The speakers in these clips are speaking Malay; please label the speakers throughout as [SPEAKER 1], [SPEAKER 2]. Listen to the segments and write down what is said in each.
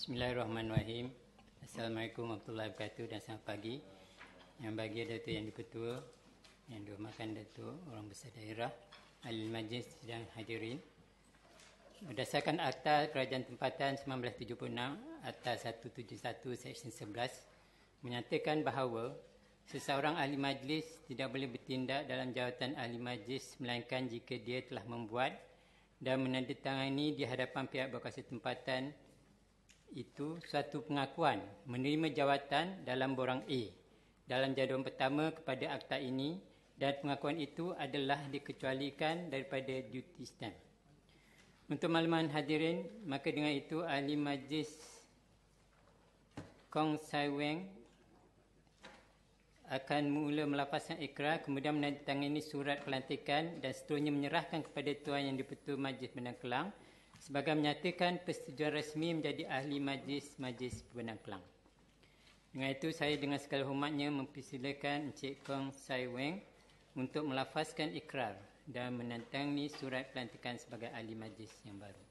[SPEAKER 1] Bismillahirrahmanirrahim. Assalamualaikum warahmatullahi wabarakatuh dan selamat pagi. Yang bagi Datuk Yang di-Ketua, yang dihormatkan Datuk Orang Besar Daerah, Ahli Majlis dan hadirin. Berdasarkan Akta Kerajaan Tempatan 1976, Akta 171 Seksyen 11 menyatakan bahawa seseorang ahli majlis tidak boleh bertindak dalam jawatan ahli majlis melainkan jika dia telah membuat dan menandatangani di hadapan pihak berkuasa tempatan itu suatu pengakuan menerima jawatan dalam borang A dalam jadual pertama kepada akta ini, dan pengakuan itu adalah dikecualikan daripada duty stamp. Untuk makluman hadirin, maka dengan itu ahli majlis Kong Sai Weng akan mula melafazkan ikrar, kemudian menandatangani surat pelantikan dan seterusnya menyerahkan kepada Tuan Yang di-Pertua Majlis Benang Kelang sebagai menyatakan persetujuan rasmi menjadi ahli majlis Benang Kelang. Dengan itu, saya dengan segala hormatnya mempersilakan Encik Kong Sai Weng untuk melafazkan ikrar dan menandatangani surat pelantikan sebagai ahli majlis yang baru.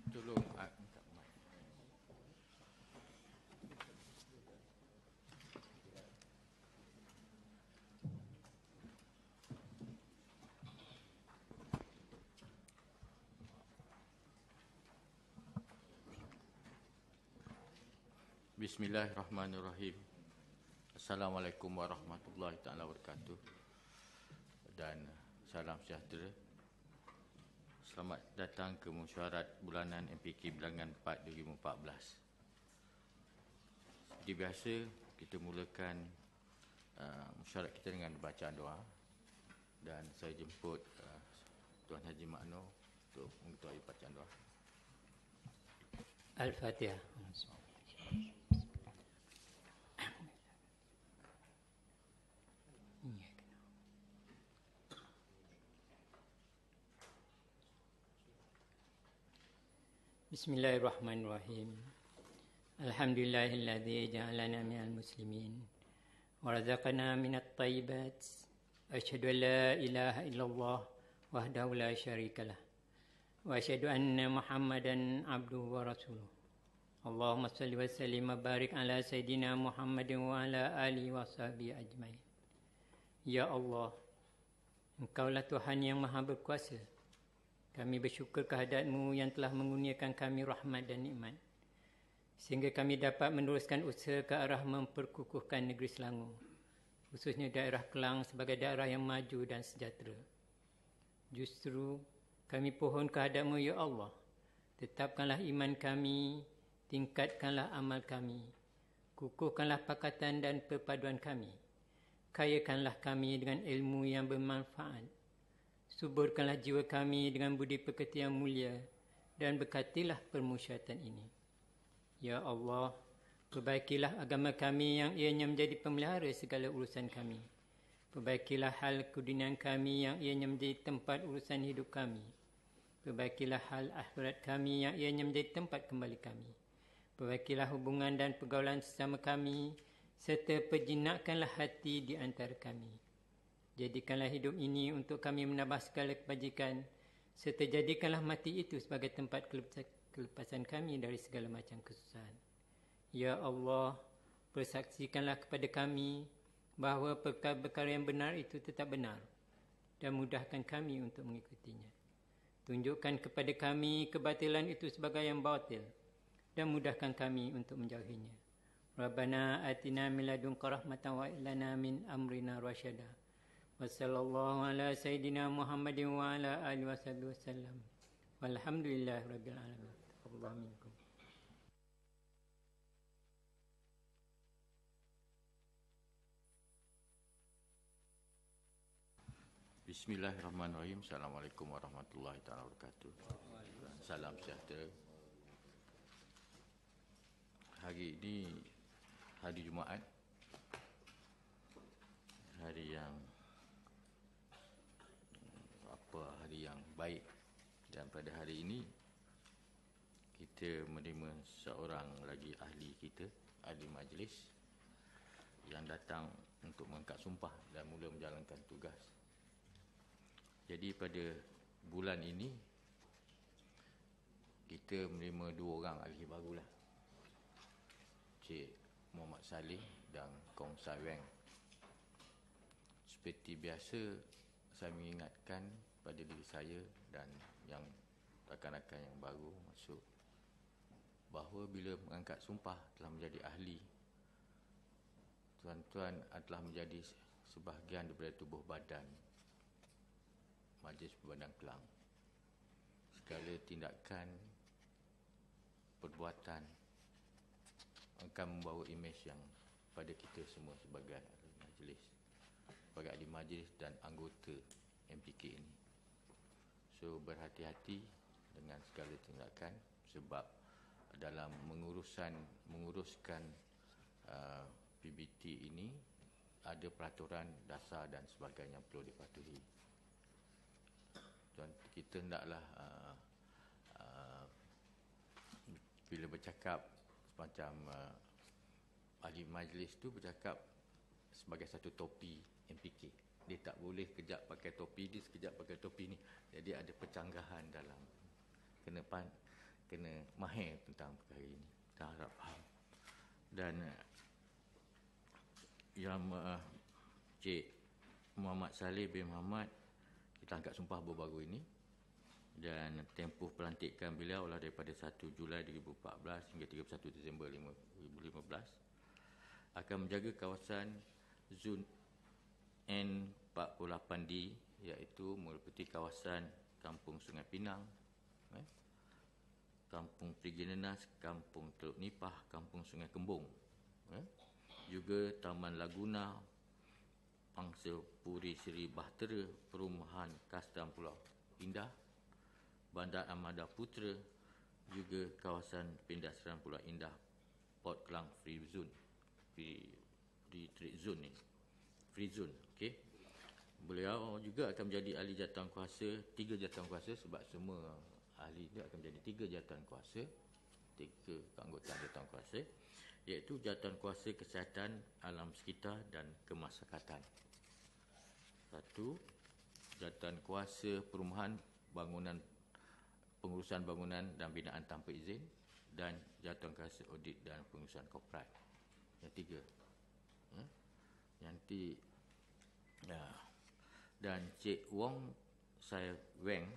[SPEAKER 2] Tolong minta mic. Bismillahirrahmanirrahim. Assalamualaikum warahmatullahi taala wabarakatuh. Dan salam sejahtera. Selamat datang ke mesyuarat bulanan MPK Bilangan 4 2014. Seperti biasa, kita mulakan mesyuarat kita dengan bacaan doa. Dan saya jemput Tuan Haji Makno untuk mengetuai bacaan doa.
[SPEAKER 1] Al-Fatihah. Bismillahirrahmanirrahim. Alhamdulillahilladzi ja'alana minal muslimin wa razaqana minat thayyibat. Asyhadu an la ilaha illallah wahdahu la syarikalah wa asyhadu anna Muhammadan abduhu wa rasuluh. Allahumma salli wa sallim wa barik ala sayidina Muhammadin wa ala alihi wa sahbihi ajmain. Ya Allah, Engkaulah Tuhan yang Maha Berkuasa. Kami bersyukur kehadrat-Mu yang telah mengurniakan kami rahmat dan nikmat, sehingga kami dapat meneruskan usaha ke arah memperkukuhkan negeri Selangor, khususnya daerah Kelang sebagai daerah yang maju dan sejahtera. Justru kami pohon kehadrat-Mu, Ya Allah, tetapkanlah iman kami, tingkatkanlah amal kami, kukuhkanlah pakatan dan perpaduan kami, kayakanlah kami dengan ilmu yang bermanfaat, suburkanlah jiwa kami dengan budi pekerti yang mulia, dan berkatilah permusyaratan ini. Ya Allah, Perbaikilah agama kami yang ianya menjadi pemelihara segala urusan kami. Perbaikilah hal keduniaan kami yang ianya menjadi tempat urusan hidup kami. Perbaikilah hal akhirat kami yang ianya menjadi tempat kembali kami. Perbaikilah hubungan dan pergaulan sesama kami, serta perjinakkanlah hati di antara kami. Jadikanlah hidup ini untuk kami menambah segala kebajikan, serta jadikanlah mati itu sebagai tempat kelepasan kami dari segala macam kesusahan. Ya Allah, persaksikanlah kepada kami bahawa perkara-perkara yang benar itu tetap benar dan mudahkan kami untuk mengikutinya. Tunjukkan kepada kami kebatilan itu sebagai yang batil dan mudahkan kami untuk menjauhinya. Rabbana atina min ladunka rahmatan wa lana min amrina rasyada. Wa sallallahu ala sayyidina Muhammadin wa ala alihi wasallam. Walhamdulillahi rabbil alamin. Taqabbal minkum.
[SPEAKER 2] Bismillahirrahmanirrahim. Assalamualaikum warahmatullahi wabarakatuh. Salam sejahtera. Hari ini hari Jumaat, hari yang hari yang baik, dan pada hari ini kita menerima seorang lagi ahli kita, ahli majlis yang datang untuk mengangkat sumpah dan mula menjalankan tugas. Jadi pada bulan ini kita menerima dua orang ahli barulah, Cik Muhammad Saleh dan Kong Sai Weng. Seperti biasa, saya mengingatkan pada diri saya dan yang rakan-rakan yang baru masuk bahawa bila mengangkat sumpah telah menjadi ahli, tuan-tuan adalah menjadi sebahagian daripada tubuh badan Majlis Perbandang Kelang. Segala tindakan, perbuatan akan membawa imej yang pada kita semua sebagai ahli majlis, sebagai ahli majlis dan anggota MPK ini. So berhati-hati dengan segala tindakan, sebab dalam menguruskan PBT ini ada peraturan dasar dan sebagainya yang perlu dipatuhi. Kita hendaklah bila bercakap semacam ahli majlis tu bercakap sebagai satu topi MPK. Dia tak boleh kejap pakai topi ni, sekejap pakai topi ni. Jadi ada pencanggahan dalam kena mahir tentang perkara ini. Kita harap faham. Dan yang Cik Muhammad Saleh bin Muhammad, kita angkat sumpah baru-baru ini, dan tempoh pelantikan beliau adalah daripada 1 Julai 2014 hingga 31 Disember 2015, akan menjaga kawasan zon N48D, iaitu meliputi kawasan Kampung Sungai Pinang, Kampung Perigi Nenas, Kampung Teluk Nipah, Kampung Sungai Kembung, juga Taman Laguna, Pangsa Puri Seri Bahtera, Perumahan Kastam Pulau Indah, Bandar Armada Putra, juga kawasan Perindustrian Pulau Indah, Port Klang Free Zone, Free Trade Zone ni, Free Zone, okey. Beliau juga akan menjadi ahli jawatankuasa, 3 jawatankuasa, sebab semua ahli dia akan menjadi 3 jawatankuasa, 3 keanggotaan jawatankuasa, iaitu jawatankuasa kesihatan, alam sekitar dan kemasyarakatan. 1, jawatankuasa perumahan, bangunan, pengurusan bangunan dan binaan tanpa izin, dan jawatankuasa audit dan pengurusan korporat. Yang 3. Dan Cik Wong Sai Weng,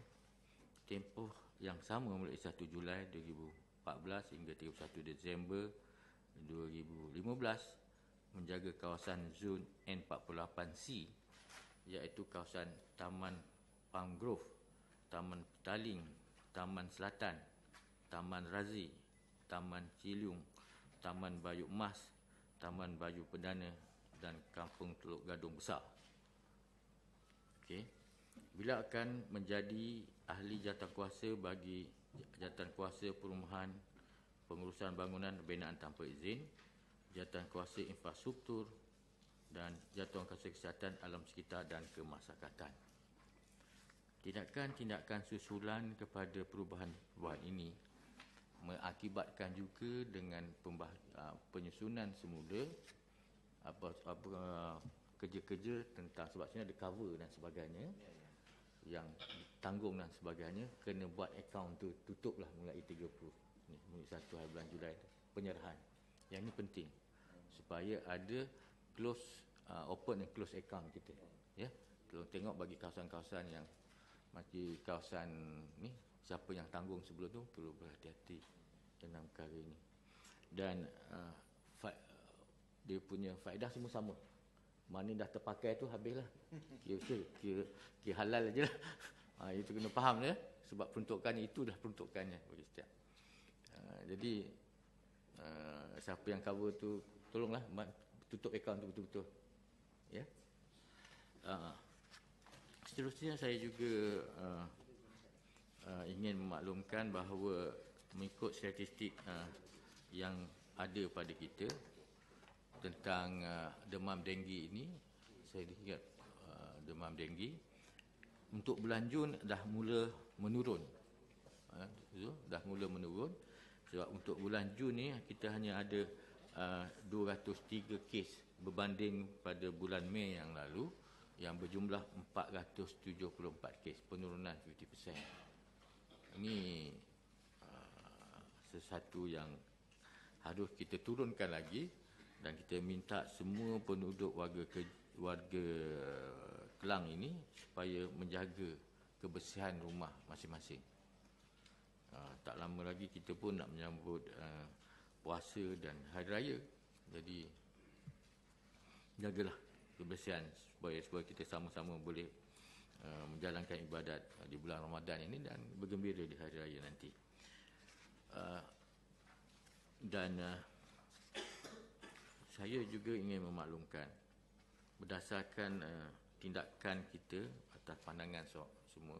[SPEAKER 2] tempoh yang sama mulai 1 Julai 2014 hingga 31 Disember 2015, menjaga kawasan zon N48C, iaitu kawasan Taman Pangrove, Taman Petaling, Taman Selatan, Taman Razi, Taman Ciliung, Taman Bayu Emas, Taman Bayu Perdana dan Kampung Teluk Gadung Besar. Okey. Bila akan menjadi ahli jawatankuasa bagi jawatankuasa perumahan, pengurusan bangunan binaan tanpa izin, jatuhan kuasa infrastruktur dan jatuhan kuasa kesihatan alam sekitar dan kemasyarakatan. Tindakan-tindakan susulan kepada perubahan-perubahan ini mengakibatkan juga dengan penyusunan semula kerja-kerja tentang, sebab sini ada cover dan sebagainya, yang tanggung dan sebagainya, kena buat akaun tu tutuplah mulai 30 ni, mulai 1 hari bulan Julai tu, penyerahan. Yang ini penting supaya ada close open and close account kita, ya. Kalau tengok bagi kawasan-kawasan yang macam kawasan ni, siapa yang tanggung sebelum tu perlu berhati-hati dalam perkara ini. Dan dia punya faedah semua sama. Mana dah terpakai tu habislah. Kira halal je lah. Itu kena faham ya. Sebab peruntukannya itu dah peruntukannya bagi setiap. Jadi siapa yang cover tu tolonglah tutup akaun tu betul-betul. Ya. Seterusnya saya juga ingin memaklumkan bahawa mengikut statistik yang ada pada kita tentang demam denggi ini, saya lihat demam denggi untuk bulan Jun dah mula menurun. Dah mula menurun. Sebab untuk bulan Jun ni kita hanya ada 203 kes berbanding pada bulan Mei yang lalu yang berjumlah 474 kes, penurunan 50%. Ini sesuatu yang harus kita turunkan lagi, dan kita minta semua penduduk warga Kelang ini supaya menjaga kebersihan rumah masing-masing. Tak lama lagi kita pun nak menyambut puasa dan hari raya. Jadi jagalah kebersihan supaya kita sama-sama boleh menjalankan ibadat di bulan Ramadan ini dan bergembira di hari raya nanti. Saya juga ingin memaklumkan berdasarkan tindakan kita atas pandangan semua,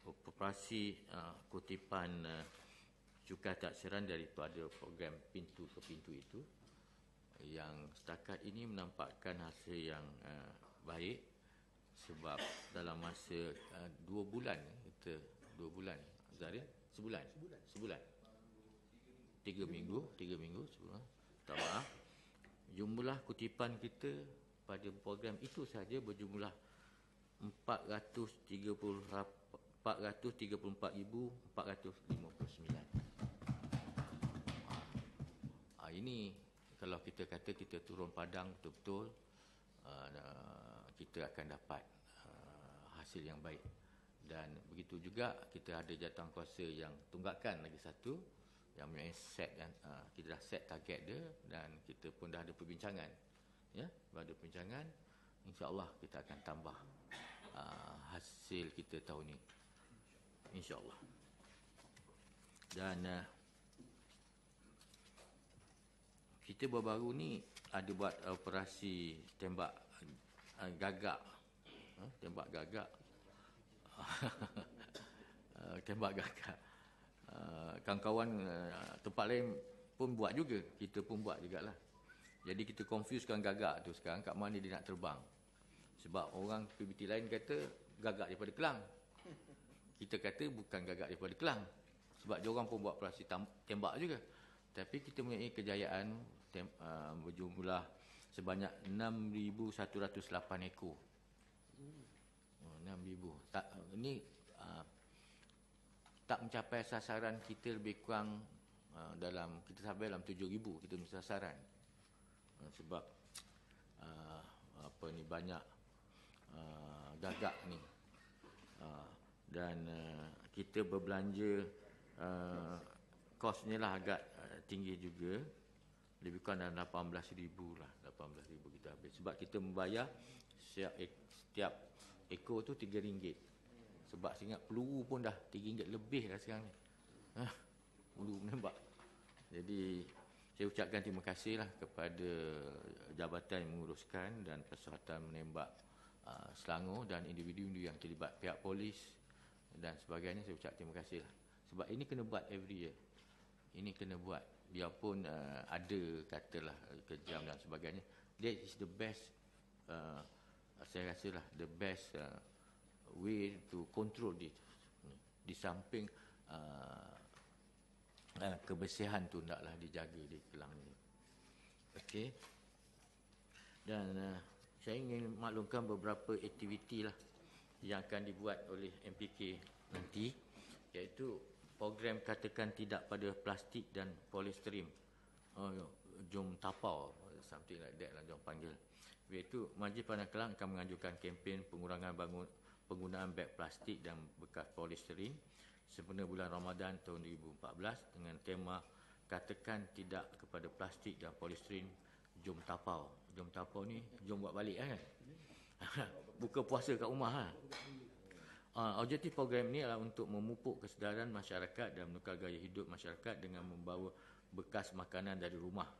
[SPEAKER 2] operasi kutipan cukai taksiran daripada program pintu ke pintu itu yang setakat ini menampakkan hasil yang baik, sebab dalam masa 2 bulan kita 2 bulan Zarin sebulan 3 minggu sebulan, tak maaf, jumlah kutipan kita pada program itu saja berjumlah 434,459. Ini kalau kita kata kita turun padang betul-betul, kita akan dapat hasil yang baik. Dan begitu juga kita ada jatuhan kuasa yang tunggakan lagi satu, yang mempunyai set, kita dah set target dia, dan kita pun dah ada perbincangan, ya, ada perbincangan. InsyaAllah kita akan tambah hasil kita tahun ini, InsyaAllah. Dan kita baru-baru ni ada buat operasi tembak gagak, tembak gagak. Tembak gagak. Kawan-kawan tempat lain pun buat juga, kita pun buat jugalah. Jadi kita confusekan gagak tu sekarang kat mana dia nak terbang. Sebab orang PBT lain kata gagak daripada Kelang, kita kata bukan gagak daripada Kelang, sebab dia orang pun buat operasi tembak juga. Tapi kita mempunyai kejayaan berjumlah sebanyak 6,108 ekor. 6,000. Ini tak mencapai sasaran kita, lebih kurang dalam, kita sampai dalam 7,000 kita punya sasaran. Sebab banyak gagak ni. Dan kita berbelanja, kosnya lah agak tinggi juga, lebih kurang dalam 18,000 lah, 18,000 kita habis. Sebab kita membayar setiap ekor tu RM3. Sebab saya ingat peluru pun dah RM3 lebih dah sekarang ni. Peluru menembak. Jadi saya ucapkan terima kasih lah kepada jabatan yang menguruskan dan Persatuan Menembak Selangor dan individu-individu yang terlibat, pihak polis dan sebagainya. Saya ucap terima kasih lah. Sebab ini kena buat every year. Ini kena buat. Biarpun ada katalah kejam dan sebagainya. That is the best, saya rasa lah, the best way to control this. Di samping kebersihan tu hendaklah dijaga di Kelang ni. Okey. Dan saya ingin maklumkan beberapa aktiviti lah yang akan dibuat oleh MPK nanti, iaitu program katakan tidak pada plastik dan polisterim. Jom tapau, something like that lah jom panggil. Iaitu Majlis Padangan Kelang akan mengajukan kempen pengurangan penggunaan beg plastik dan bekas polisterim sempena bulan Ramadan tahun 2014 dengan tema katakan tidak kepada plastik dan polisterim, jom tapau. Jom tapau ni jom buat balik kan. Buka puasa kat rumah lah. Objektif program ini adalah untuk memupuk kesedaran masyarakat dan menukar gaya hidup masyarakat dengan membawa bekas makanan dari rumah.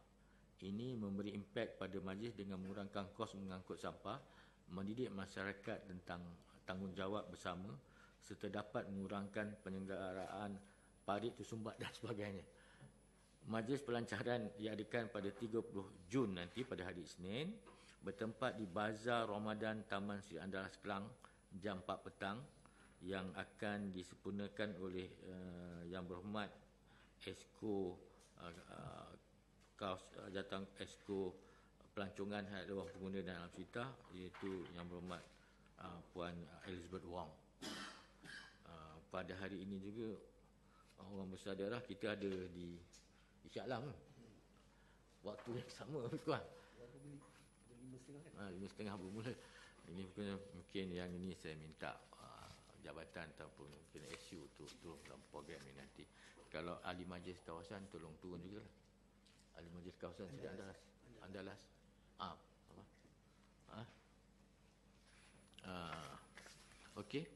[SPEAKER 2] Ini memberi impak pada majlis dengan mengurangkan kos mengangkut sampah, mendidik masyarakat tentang tanggungjawab bersama serta dapat mengurangkan penyelenggaraan parit tersumbat dan sebagainya. Majlis pelancaran diadakan pada 30 Jun nanti pada hari Isnin, bertempat di Bazar Ramadan Taman Sri Andalas Kelang jam 4 petang, yang akan disempurnakan oleh Yang Berhormat Esko Jatang Esko Pelancongan Hak Ruang Pengguna dan Alam Sekitar, iaitu Yang Berhormat Puan Elizabeth Wong. Pada hari ini juga orang besar daerah kita ada di Shah Alam. Waktu yang sama tuan. 5.30 bermula. Ini mungkin yang ini saya minta jabatan ataupun mungkin SU tu dalam program ini nanti. Kalau ahli majlis kawasan tolong turun juga lah. Ahli majlis kawasan Sri Andalas. Okey.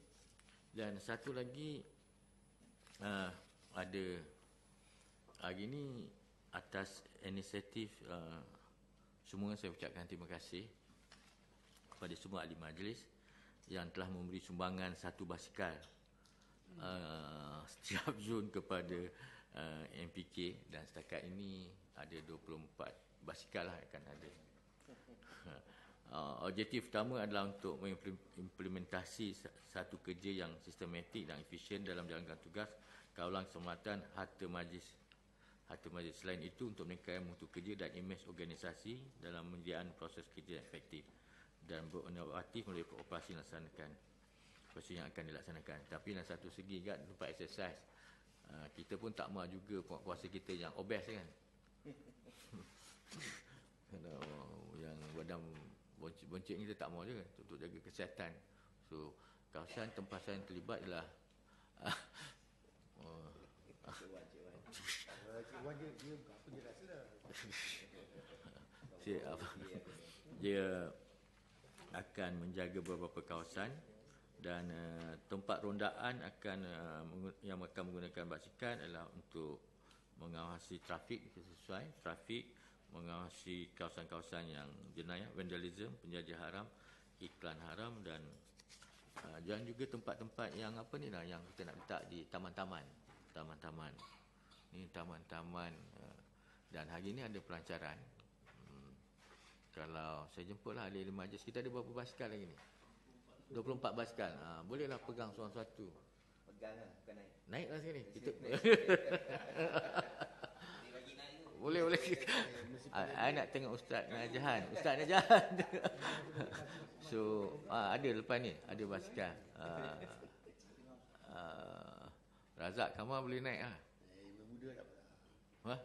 [SPEAKER 2] Dan satu lagi ada hari ini atas inisiatif semua saya ucapkan terima kasih kepada semua ahli majlis yang telah memberi sumbangan 1 basikal setiap Jun kepada MPK, dan setakat ini ada 24 basikal lah akan ada. Objektif utama adalah untuk mengimplementasi satu kerja yang sistematik dan efisien dalam menjalankan tugas kawalan keselamatan harta majlis. Selain itu, untuk meningkatkan mutu kerja dan imej organisasi dalam menyediakan proses kerja yang efektif dan berinovatif melalui operasi yang akan dilaksanakan. Tapi dalam satu segi kan, tempat exercise, kita pun tak mahu juga puasa kita yang obes kan. Yang badan bonceng kita tak mahu juga untuk jaga kesihatan. So, kawasan tempasan yang terlibat ialah dia akan menjaga beberapa kawasan dan tempat rondaan yang akan menggunakan basikal adalah untuk mengawasi trafik sesuai trafik, mengawasi kawasan-kawasan yang jenayah, vandalism, penjajah haram, iklan haram, dan juga tempat-tempat yang yang kita nak letak di taman-taman. Ini taman-taman, dan hari ini ada pelancaran. Kalau saya jemputlah ahli majlis, kita ada berapa basikal lagi ni? 24 basikal. Bolehlah pegang satu-satu.
[SPEAKER 3] Pegang lah, bukan naik.
[SPEAKER 2] Naiklah sekali. Kita boleh. I nak tengok Ustaz Najahan. So, ada lepas ni, ada basikal. Razak, kamu boleh naik lah.
[SPEAKER 3] Muda tak apa.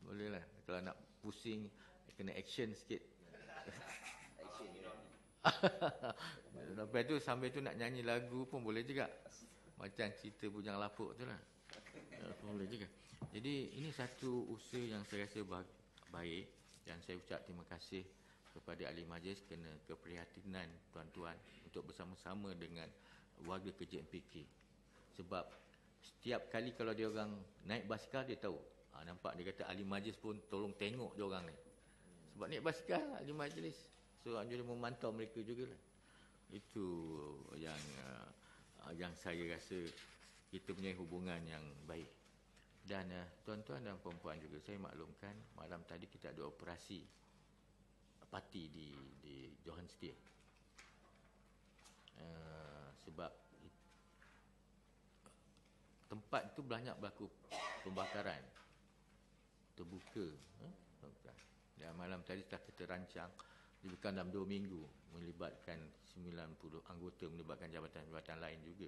[SPEAKER 2] Boleh lah. Kalau nak pusing, kena action sikit.
[SPEAKER 3] Action ni.
[SPEAKER 2] Lepas tu sambil tu nak nyanyi lagu pun boleh juga. Macam cerita Bujang Lapuk tu lah. Boleh juga. Jadi ini satu usaha yang saya rasa baik, dan saya ucap terima kasih kepada ahli majlis kerana keprihatinan tuan-tuan untuk bersama-sama dengan warga kerja MPK. Sebab setiap kali kalau dia orang naik basikal, dia tahu. Nampak dia kata ahli majlis pun tolong tengok dia orang ni. Sebab naik basikal ahli majlis. So anjur memantau mereka jugalah. Itu yang saya rasa kita punya hubungan yang baik. Dan tuan-tuan dan perempuan juga, saya maklumkan malam tadi kita ada operasi parti di Johannesburg. Sebab tempat itu banyak berlaku pembakaran terbuka. Dan malam tadi telah kita rancang lebih dalam 2 minggu, melibatkan 90 anggota, melibatkan jabatan-jabatan lain juga.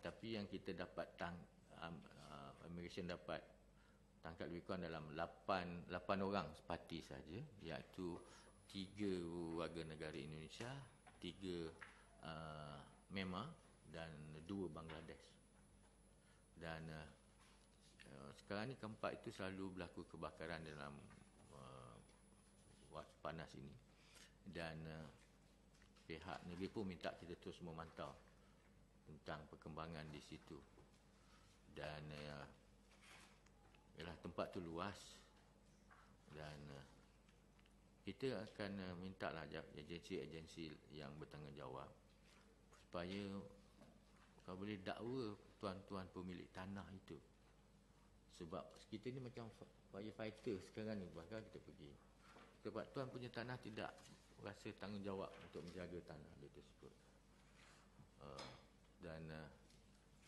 [SPEAKER 2] Tapi yang kita dapat Immigration dapat tangkap lebih kurang dalam 8 orang parti saja, iaitu 3 warga negara Indonesia, 3 Myanmar dan 2 Bangladesh. Dan sekarang ni keempat itu selalu berlaku kebakaran dalam waktu panas ini. Dan pihak negeri pun minta kita terus memantau tentang perkembangan di situ. Dan ialah tempat tu luas, dan kita akan minta lah agensi-agensi yang bertanggungjawab supaya kalau boleh dakwa tuan-tuan pemilik tanah itu. Sebab kita ni macam firefighter sekarang ni, bahkan kita pergi sebab tuan punya tanah tidak rasa tanggungjawab untuk menjaga tanah dia tersebut. Dan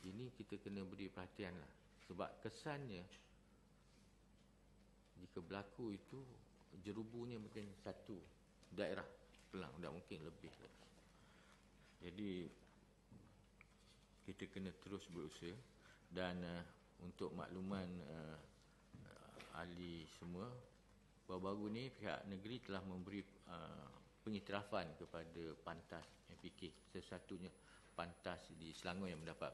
[SPEAKER 2] ini kita kena beri perhatian lah. Sebab kesannya jika berlaku itu jerubunya mungkin satu daerah Kelang, tidak mungkin lebih lagi. Jadi kita kena terus berusaha. Dan untuk makluman ahli semua, baru-baru ni pihak negeri telah memberi pengiktirafan kepada pantas MPK, sesatunya pantas di Selangor yang mendapat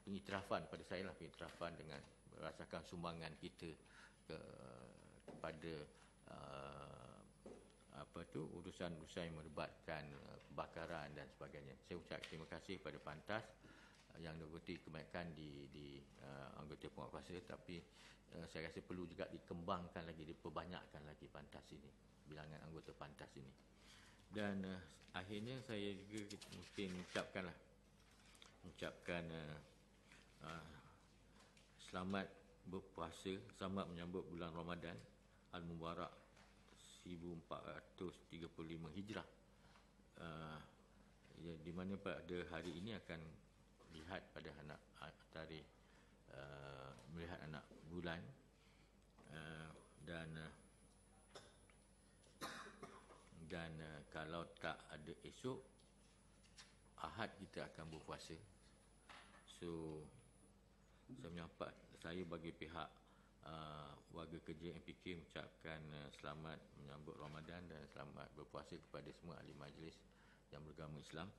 [SPEAKER 2] pengiktirafan pada saya lah, pengiktirafan dengan berdasarkan sumbangan kita kepada urusan-urusan yang melibatkan kebakaran dan sebagainya. Saya ucap terima kasih kepada pantas yang diikuti kebanyakan di anggota penguatkuasa, tapi saya rasa perlu juga dikembangkan lagi, diperbanyakkan lagi pantas ini, bilangan anggota pantas ini. Dan akhirnya saya juga mungkin mengucapkan selamat berpuasa, selamat menyambut bulan Ramadan Al-Mubarak 1435 Hijrah, di mana pada hari ini akan lihat pada tarikh melihat anak bulan, dan kalau tak ada esok Ahad kita akan berpuasa. So saya bagi pihak warga kerja MPK mengucapkan selamat menyambut Ramadan dan selamat berpuasa kepada semua ahli majlis yang beragama Islam.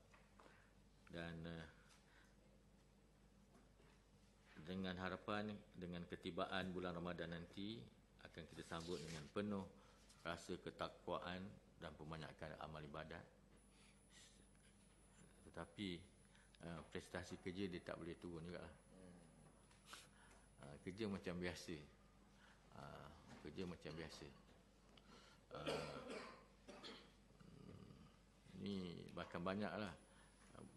[SPEAKER 2] Dan dengan harapan dengan ketibaan bulan Ramadan nanti akan kita sambut dengan penuh rasa ketakwaan dan pemanyakan amal ibadat. Tetapi prestasi kerja dia tak boleh turun juga lah. Kerja macam biasa. Ni bahkan banyak lah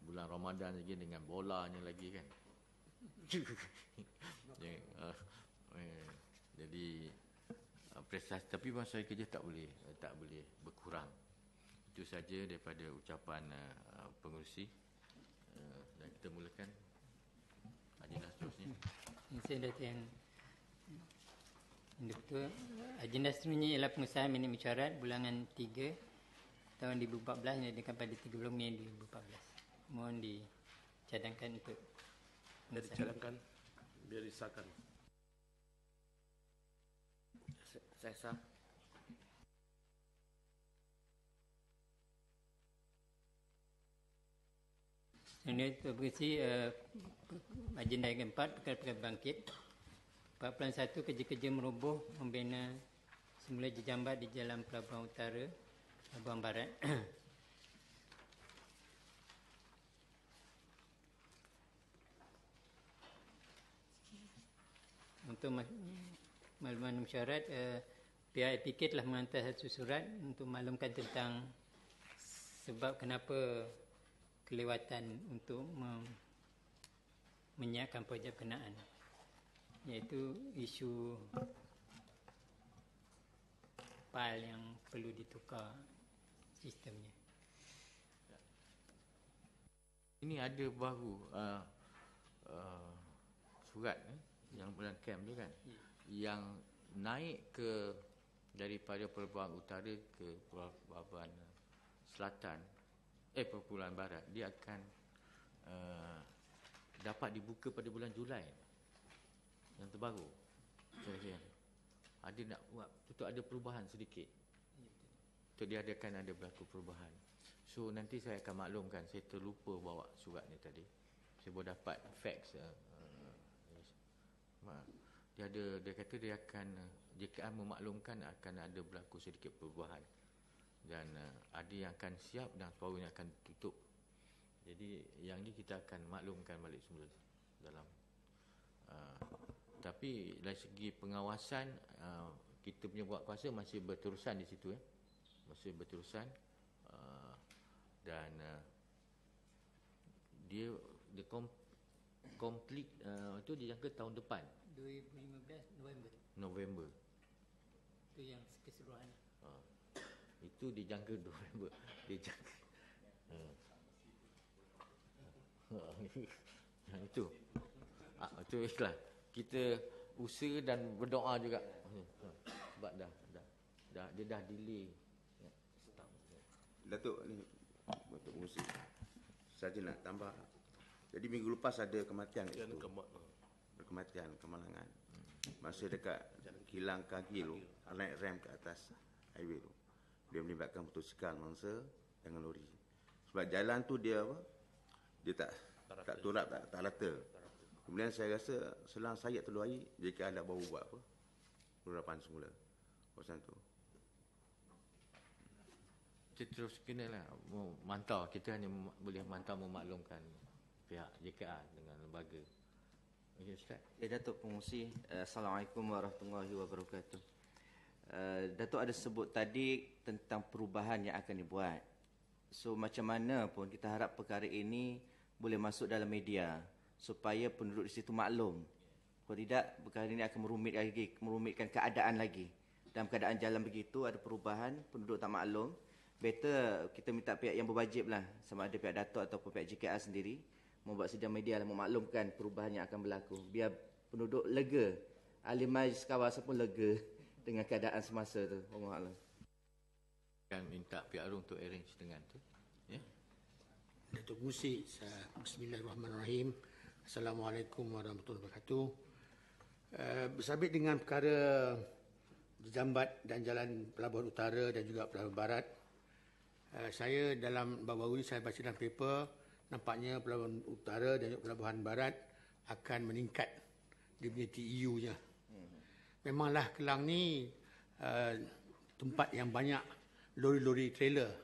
[SPEAKER 2] bulan Ramadan lagi dengan bolanya lagi kan. Jadi prestasi, tapi masa kerja tak boleh berkurang. Itu saja daripada ucapan pengerusi, dan kita mulakan agenda seterusnya.
[SPEAKER 1] Saya Dato' yang Doktor, agenda seterusnya ialah pengesahan minit mesyuarat bulangan 3 tahun 2014 yang diadakan pada 30 Mei 2014. Mohon dicadangkan untuk
[SPEAKER 4] dicadangkan, biar disahkan.
[SPEAKER 2] Saya sah.
[SPEAKER 1] Ini berisi agenda yang keempat, perkara-perkara bangkit. 41, kerja-kerja meroboh membina semula jejambat di Jalan Pelabuhan Utara, Pelabuhan Barat. Untuk makluman mesyuarat, pihak APK telah menghantar satu surat untuk maklumkan tentang sebab kenapa kelewatan untuk menyiapkan projek berkenaan, iaitu isu PAL yang perlu ditukar sistemnya.
[SPEAKER 2] Ini ada baru surat yang bulan camp tu kan, yang naik ke daripada Perpulauan Utara ke Perpulauan Selatan, Perpulauan Barat, dia akan dapat dibuka pada bulan Julai. Yang terbaru. Ada nak buat, untuk ada perubahan sedikit. Untuk diadakan ada berlaku perubahan. So nanti saya akan maklumkan, saya terlupa bawa surat ni tadi. Saya baru dapat fax. Dia kata dia akan, JKR memaklumkan akan ada berlaku sedikit perubahan. Dan ada yang akan siap dan separuhnya akan tutup. Jadi yang ni kita akan maklumkan balik semula dalam. Tapi dari segi pengawasan, kita punya buat kuasa masih berterusan di situ. Masih berterusan. Dan dia complete itu dijangka tahun depan
[SPEAKER 1] 2015
[SPEAKER 2] November.
[SPEAKER 1] Itu yang keseluruhan.
[SPEAKER 2] Itu dijangka November. Dijangka. Yang itu. Itu ikhlas. Kita usaha dan berdoa juga. Sebab dia dah delay.
[SPEAKER 5] Datuk ni untuk musik. Saja nak tambah. Jadi minggu lepas ada kematian itu. Kematian kemalangan. Masa dekat kilang kaki tu, naik rem ke atas highway tu. Dia melibatkan motosikal mangsa dengan lori. Sebab jalan tu dia apa? Dia tak turap, tak rata. Kemudian saya rasa selang sayat telur air, JKR dah baru buat apa? Penerapan semula. Kawasan tu.
[SPEAKER 2] Kita terus kenalah mantau. Kita hanya boleh mantau memaklumkan pihak JKR dengan lembaga. Okey, Ustaz.
[SPEAKER 3] Datuk Pengurusi, Assalamualaikum warahmatullahi wabarakatuh. Datuk ada sebut tadi tentang perubahan yang akan dibuat. So macam mana pun kita harap perkara ini boleh masuk dalam media supaya penduduk di situ maklum. Kalau tidak, perkara ini akan merumitkan keadaan lagi. Dalam keadaan jalan begitu, ada perubahan, penduduk tak maklum. Better kita minta pihak yang berwajib lah, sama ada pihak Datuk ataupun pihak JKR sendiri, membuat sidang media lah, memaklumkan perubahan yang akan berlaku. Biar penduduk lega, ahli majlis kawasan pun lega dengan keadaan semasa tu. Allah Allah.
[SPEAKER 2] Akan minta pihak Rum untuk arrange dengan tu. Ya.
[SPEAKER 6] Datuk Musik, Bismillahirrahmanirrahim. Assalamualaikum warahmatullahi wabarakatuh. Bersabit dengan perkara Jambat dan Jalan Pelabuhan Utara dan juga Pelabuhan Barat, saya dalam baru-baru ini saya baca dalam paper, nampaknya Pelabuhan Utara dan juga Pelabuhan Barat akan meningkat dia punya TEU-nya. Memanglah Kelang ni tempat yang banyak lori-lori trailer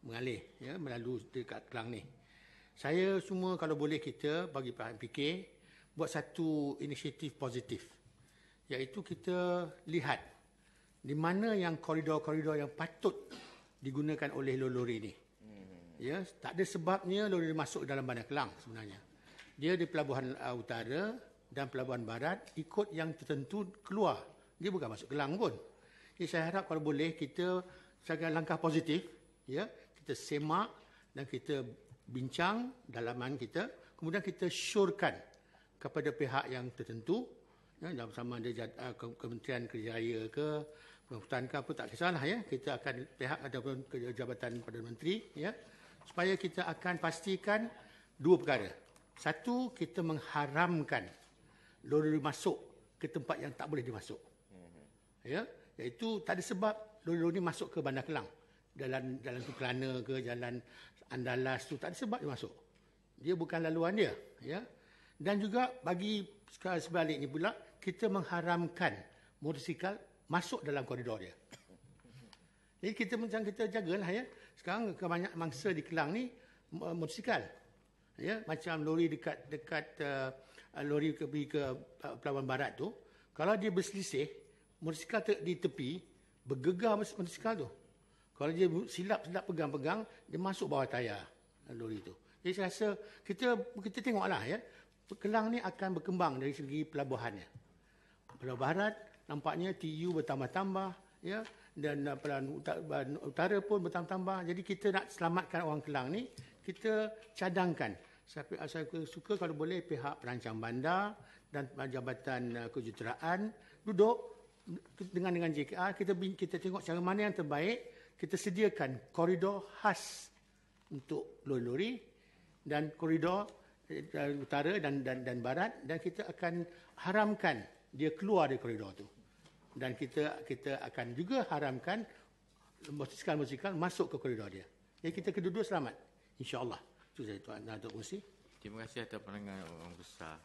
[SPEAKER 6] mengalih ya, melalui dekat Kelang ni. Saya semua kalau boleh kita bagi pihak fikir buat satu inisiatif positif, iaitu kita lihat di mana yang koridor-koridor yang patut digunakan oleh lori ni. Ya, tak ada sebabnya lori masuk dalam Bandar Kelang sebenarnya. Dia di Pelabuhan Utara dan Pelabuhan Barat ikut yang tertentu keluar. Dia bukan masuk Kelang pun. Jadi saya harap kalau boleh kita sebagai langkah positif, ya, kita semak dan kita bincang dalaman kita, kemudian kita syorkan kepada pihak yang tertentu, ya, sama ada Kementerian Kerja Raya ke, Hutan ke apa, tak kisahlah ya, kita akan pihak ataupun Jabatan Perdana Menteri, ya, supaya kita akan pastikan dua perkara. Satu, kita mengharamkan lori masuk ke tempat yang tak boleh dimasuk. Ya, iaitu tak ada sebab lori masuk ke Bandar Kelang. Jalan tu Kelana ke, jalan Andalas tu tak ada sebab dia masuk. Dia bukan laluan dia, ya. Dan juga bagi sebaliknya pula, kita mengharamkan motosikal masuk dalam koridor dia. Jadi kita macam kita jagalah ya. Sekarang kebanyakan mangsa di Kelang ni motosikal. Ya, macam lori dekat lori pergi ke Pelabuhan Barat tu, kalau dia berselisih, motosikal di tepi bergegar motosikal tu. Kalau dia silap pegang-pegang, dia masuk bawah tayar lori tu. Jadi saya rasa kita tengoklah ya. Kelang ni akan berkembang dari segi pelabuhannya. Pulau Barat nampaknya TU bertambah-tambah, ya, dan Pelabuhan Utara pun bertambah-tambah. Jadi kita nak selamatkan orang Kelang ni, kita cadangkan. Saya suka kalau boleh pihak perancang bandar dan Jabatan Kejuruteraan duduk dengan JKR, kita tengok cara mana yang terbaik, kita sediakan koridor khas untuk lori-lori dan koridor utara dan barat, dan kita akan haramkan dia keluar dari koridor tu. Dan kita akan juga haramkan motosikal masuk ke koridor dia. Jadi kita kedua-dua selamat, insya-Allah. Itu saya Tuan Datuk Musi.
[SPEAKER 2] Terima kasih atas pandangan orang besar.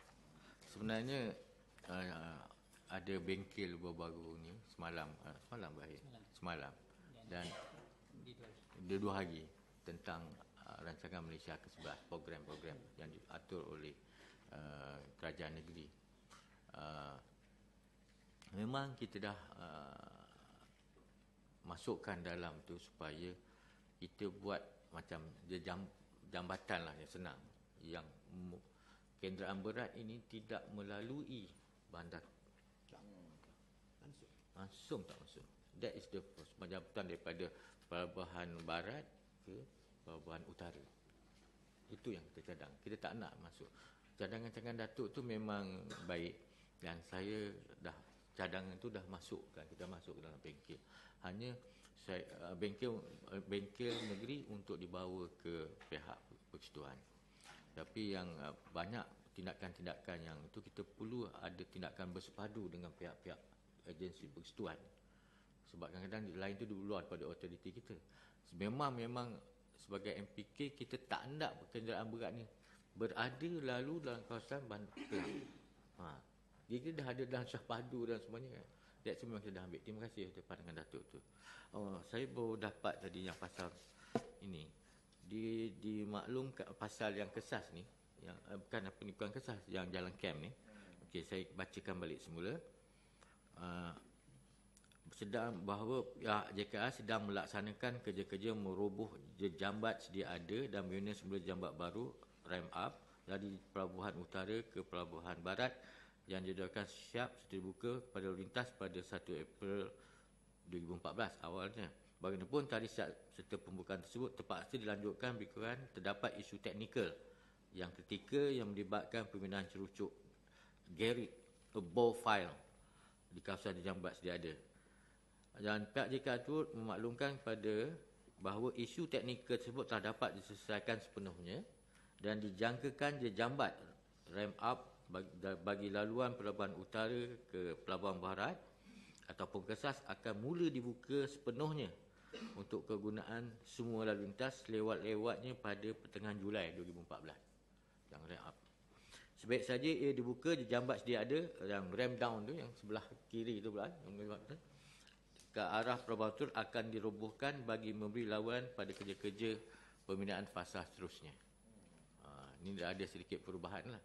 [SPEAKER 2] Sebenarnya ada bengkel baru-baru ni semalam dan dia 2 hari tentang rancangan Malaysia ke-11, program-program yang diatur oleh kerajaan negeri. Memang kita dah masukkan dalam tu supaya kita buat macam jambatan lah yang senang, yang kenderaan berat ini tidak melalui bandar. Langsung tak masuk. That is the first jambatan daripada Pelabuhan Barat ke Pelabuhan Utara. Itu yang kita cadang. Kita tak nak masuk. Cadangan-cadangan Datuk tu memang baik, dan saya dah cadangan tu dah masukkan, kita masuk dalam bengkel. Hanya bengkel negeri untuk dibawa ke pihak persekutuan. Tapi yang banyak tindakan-tindakan yang itu kita perlu ada tindakan bersepadu dengan pihak-pihak agensi persekutuan. Sebab kadang-kadang lain tu di luar daripada otoriti kita. Memang sebagai MPK kita tak nak kenderaan berat ni berada lalu dalam kawasan bandar Kelang. Dia dah ada dalam syahpadu dan semuanya. That's memang kita dah ambil. Terima kasih atas pandangan Datuk tu. Saya baru dapat tadi yang pasal ini. Dimaklumkan pasal yang kesas ni, yang bukan kesas, yang jalan camp ni. Okey, saya bacakan balik semula. Sedang bahawa JKR sedang melaksanakan kerja-kerja meroboh jambat sedia ada dan membina semula jambat baru ramp up dari Pelabuhan Utara ke Pelabuhan Barat yang dijadualkan siap sedia dibuka pada lalu lintas pada 1 April 2014 awalnya. Bagaimanapun tarikh serta pembukaan tersebut terpaksa dilanjutkan berikutan terdapat isu teknikal yang ketika yang melibatkan pembinaan cerucuk Garrick ball file di kawasan jambat sedia ada. Dan pihak JKR turut memaklumkan pada bahawa isu teknikal tersebut telah dapat diselesaikan sepenuhnya dan dijangkakan jambat ramp up bagi laluan Pelabuhan Utara ke Pelabuhan Barat ataupun kesas akan mula dibuka sepenuhnya untuk kegunaan semua lalu lintas lewat-lewatnya pada pertengahan Julai 2014. Yang ramp up. Sebaik saja ia dibuka jambat sedia ada yang ramp down tu yang sebelah kiri tu pula ke arah Pelabuhan Utara akan dirobohkan bagi memberi lawan pada kerja-kerja pembinaan fasa seterusnya. Ini dah ada sedikit perubahan lah.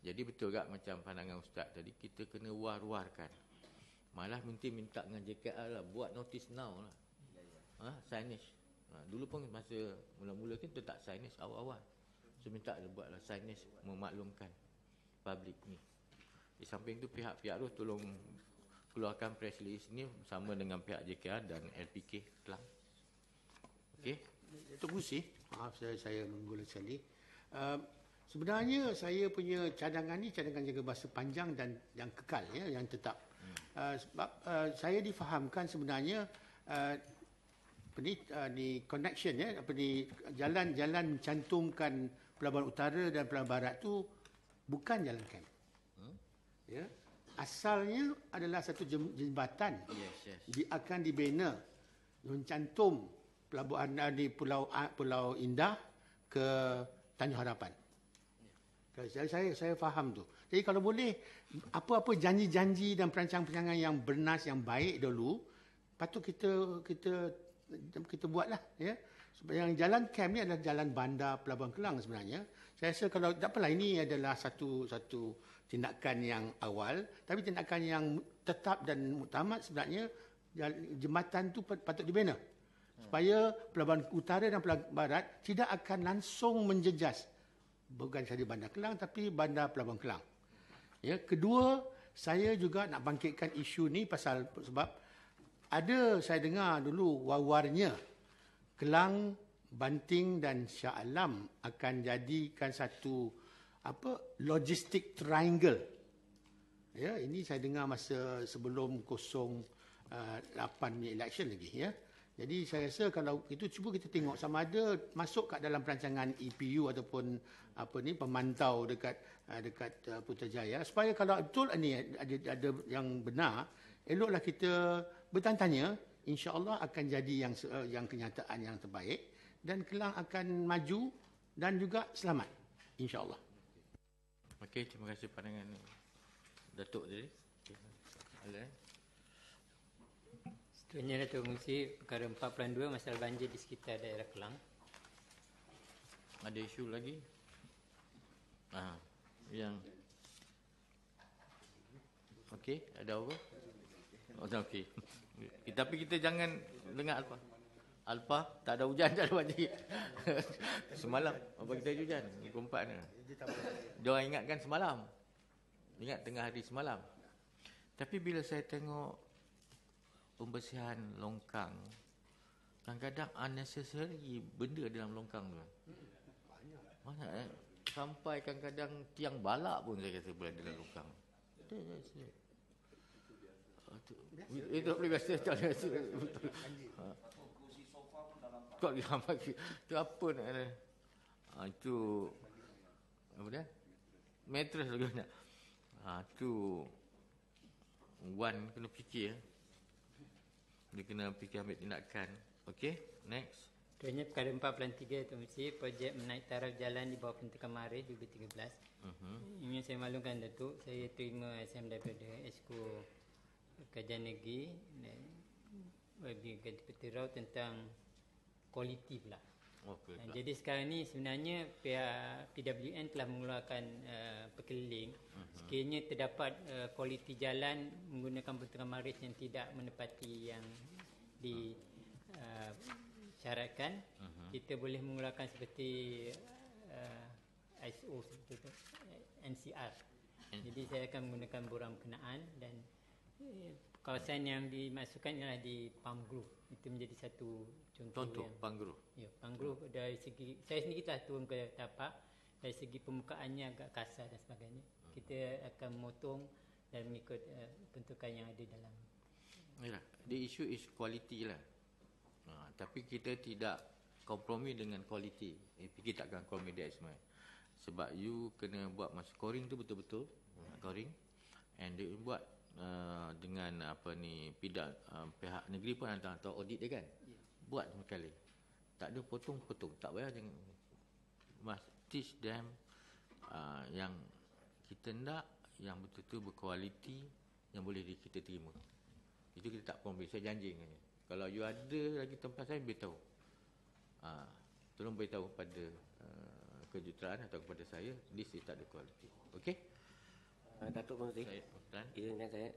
[SPEAKER 2] Jadi betul tak macam pandangan Ustaz tadi, kita kena war-warkan. Malah minta dengan JKR lah, buat notice now lah. Signage. Dulu pun masa mula-mula kita tak signage awal-awal. So minta buatlah signage memaklumkan public ni. Di samping tu pihak-pihak tu tolong keluarkan press release ni bersama dengan pihak JKR dan LPK Kelang. Okey.
[SPEAKER 6] Datuk Musi, maaf saya menggula sekali. Sebenarnya saya punya cadangan ni cadangan jaga bahasa panjang dan yang kekal, ya, yang tetap. Sebab saya difahamkan sebenarnya ni connection, ya, jalan-jalan mencantumkan Pelabuhan Utara dan Pelabuhan Barat tu bukan jalan camp. Ya. Asalnya adalah satu jembatan.
[SPEAKER 2] Yes.
[SPEAKER 6] Dia akan dibina mencantum pelabuhan di Pulau Indah ke Tanjung Harapan. Saya faham tu. Jadi kalau boleh apa-apa janji-janji dan perancangan-perancangan yang bernas yang baik dulu patut kita buatlah, ya. Sebab yang jalan camp ni adalah jalan bandar Pelabuhan Kelang sebenarnya. Saya rasa kalau tak apalah, ini adalah satu tindakan yang awal, tapi tindakan yang tetap dan muktamad sebenarnya jembatan tu patut dibina supaya Pelabuhan Utara dan Pelabuhan Barat tidak akan langsung menjejas bukan sahaja Bandar Kelang tapi Bandar Pelabuhan Kelang. Ya, kedua, saya juga nak bangkitkan isu ni sebab ada saya dengar dulu war-warnya Kelang, Banting dan Shah Alam akan jadikan satu logistik triangle. Ya, ini saya dengar masa sebelum 08 ni election lagi, ya. Jadi saya rasa kalau itu cuba kita tengok sama ada masuk kat dalam perancangan EPU ataupun pemantau dekat Putrajaya, supaya kalau betul ni ada yang benar, eloklah kita bertanya-tanya, insya-Allah akan jadi yang kenyataan yang terbaik dan Kelang akan maju dan juga selamat, insya-Allah.
[SPEAKER 2] Okey, terima kasih pandangan Datuk tadi. Okey.
[SPEAKER 1] Seterusnya Datuk Mengerusi perkara 4.2 masalah banjir di sekitar daerah Kelang.
[SPEAKER 2] Ada isu lagi? Yang okey, ada apa? Oh, okey. Tapi kita jangan dengar Alpa, tak ada hujan, tak ada banjir. Semalam apa kita hujan? 24 ni. Diorang ingatkan semalam. Ingat tengah hari semalam. Tapi bila saya tengok pembersihan longkang, kadang-kadang unnecessary benda dalam longkang tu. Banyak sampai kadang-kadang tiang balak pun saya kata berada dalam longkang. Itu boleh biasa tak biasa. Kau gambar itu apa nak ada? Itu apa dia? Mattress lagi nak. Tu Wan kena fikir. Dia kena fikir ambil tindakan. Okey, next.
[SPEAKER 1] Seterusnya perkara 4.3 Datuk Mengerusi, projek menaik taraf jalan di bawah Penta Kemarin 2013. Ini saya maklumkan Datuk, saya terima SM daripada Esko Kajian Negeri bagi Ganti Peta Rau tentang kualiti pula. Jadi sekarang ni sebenarnya pihak PWN telah mengeluarkan perkeliling. Sekiranya terdapat kualiti jalan menggunakan Penta Kemarin yang tidak menepati yang disyaratkan, kita boleh mengeluarkan seperti ISO seperti itu, NCR. Jadi saya akan menggunakan borang berkenaan dan kawasan yang dimasukkan ialah di Palm Grove. Itu menjadi satu contoh
[SPEAKER 2] Palm Grove.
[SPEAKER 1] Ya, Palm Grove dari segi saya sendiri telah turun ke tapak, dari segi permukaannya agak kasar dan sebagainya. Kita akan memotong dan mengikut bentukan yang ada dalam.
[SPEAKER 2] Yalah, the issue is quality lah. Tapi kita tidak kompromi dengan quality. Kita takkan kompromi dia semua. Sebab you kena buat masa scoring tu betul-betul scoring, and dia buat dengan pihak negeri pun atau audit dia kan. Buat sekali. Tak ada potong-potong, tak payah jangan. Must teach them yang kita nak yang betul-betul berkualiti yang boleh kita terima. Itu kita tak kompromi. Saya janji dengan dia. Kalau you ada lagi tempat saya, beritahu. Tolong beritahu pada kejuruteraan atau kepada saya, this is tak ada kualiti. Okey?
[SPEAKER 7] Datuk Mengerusi, izinkan saya.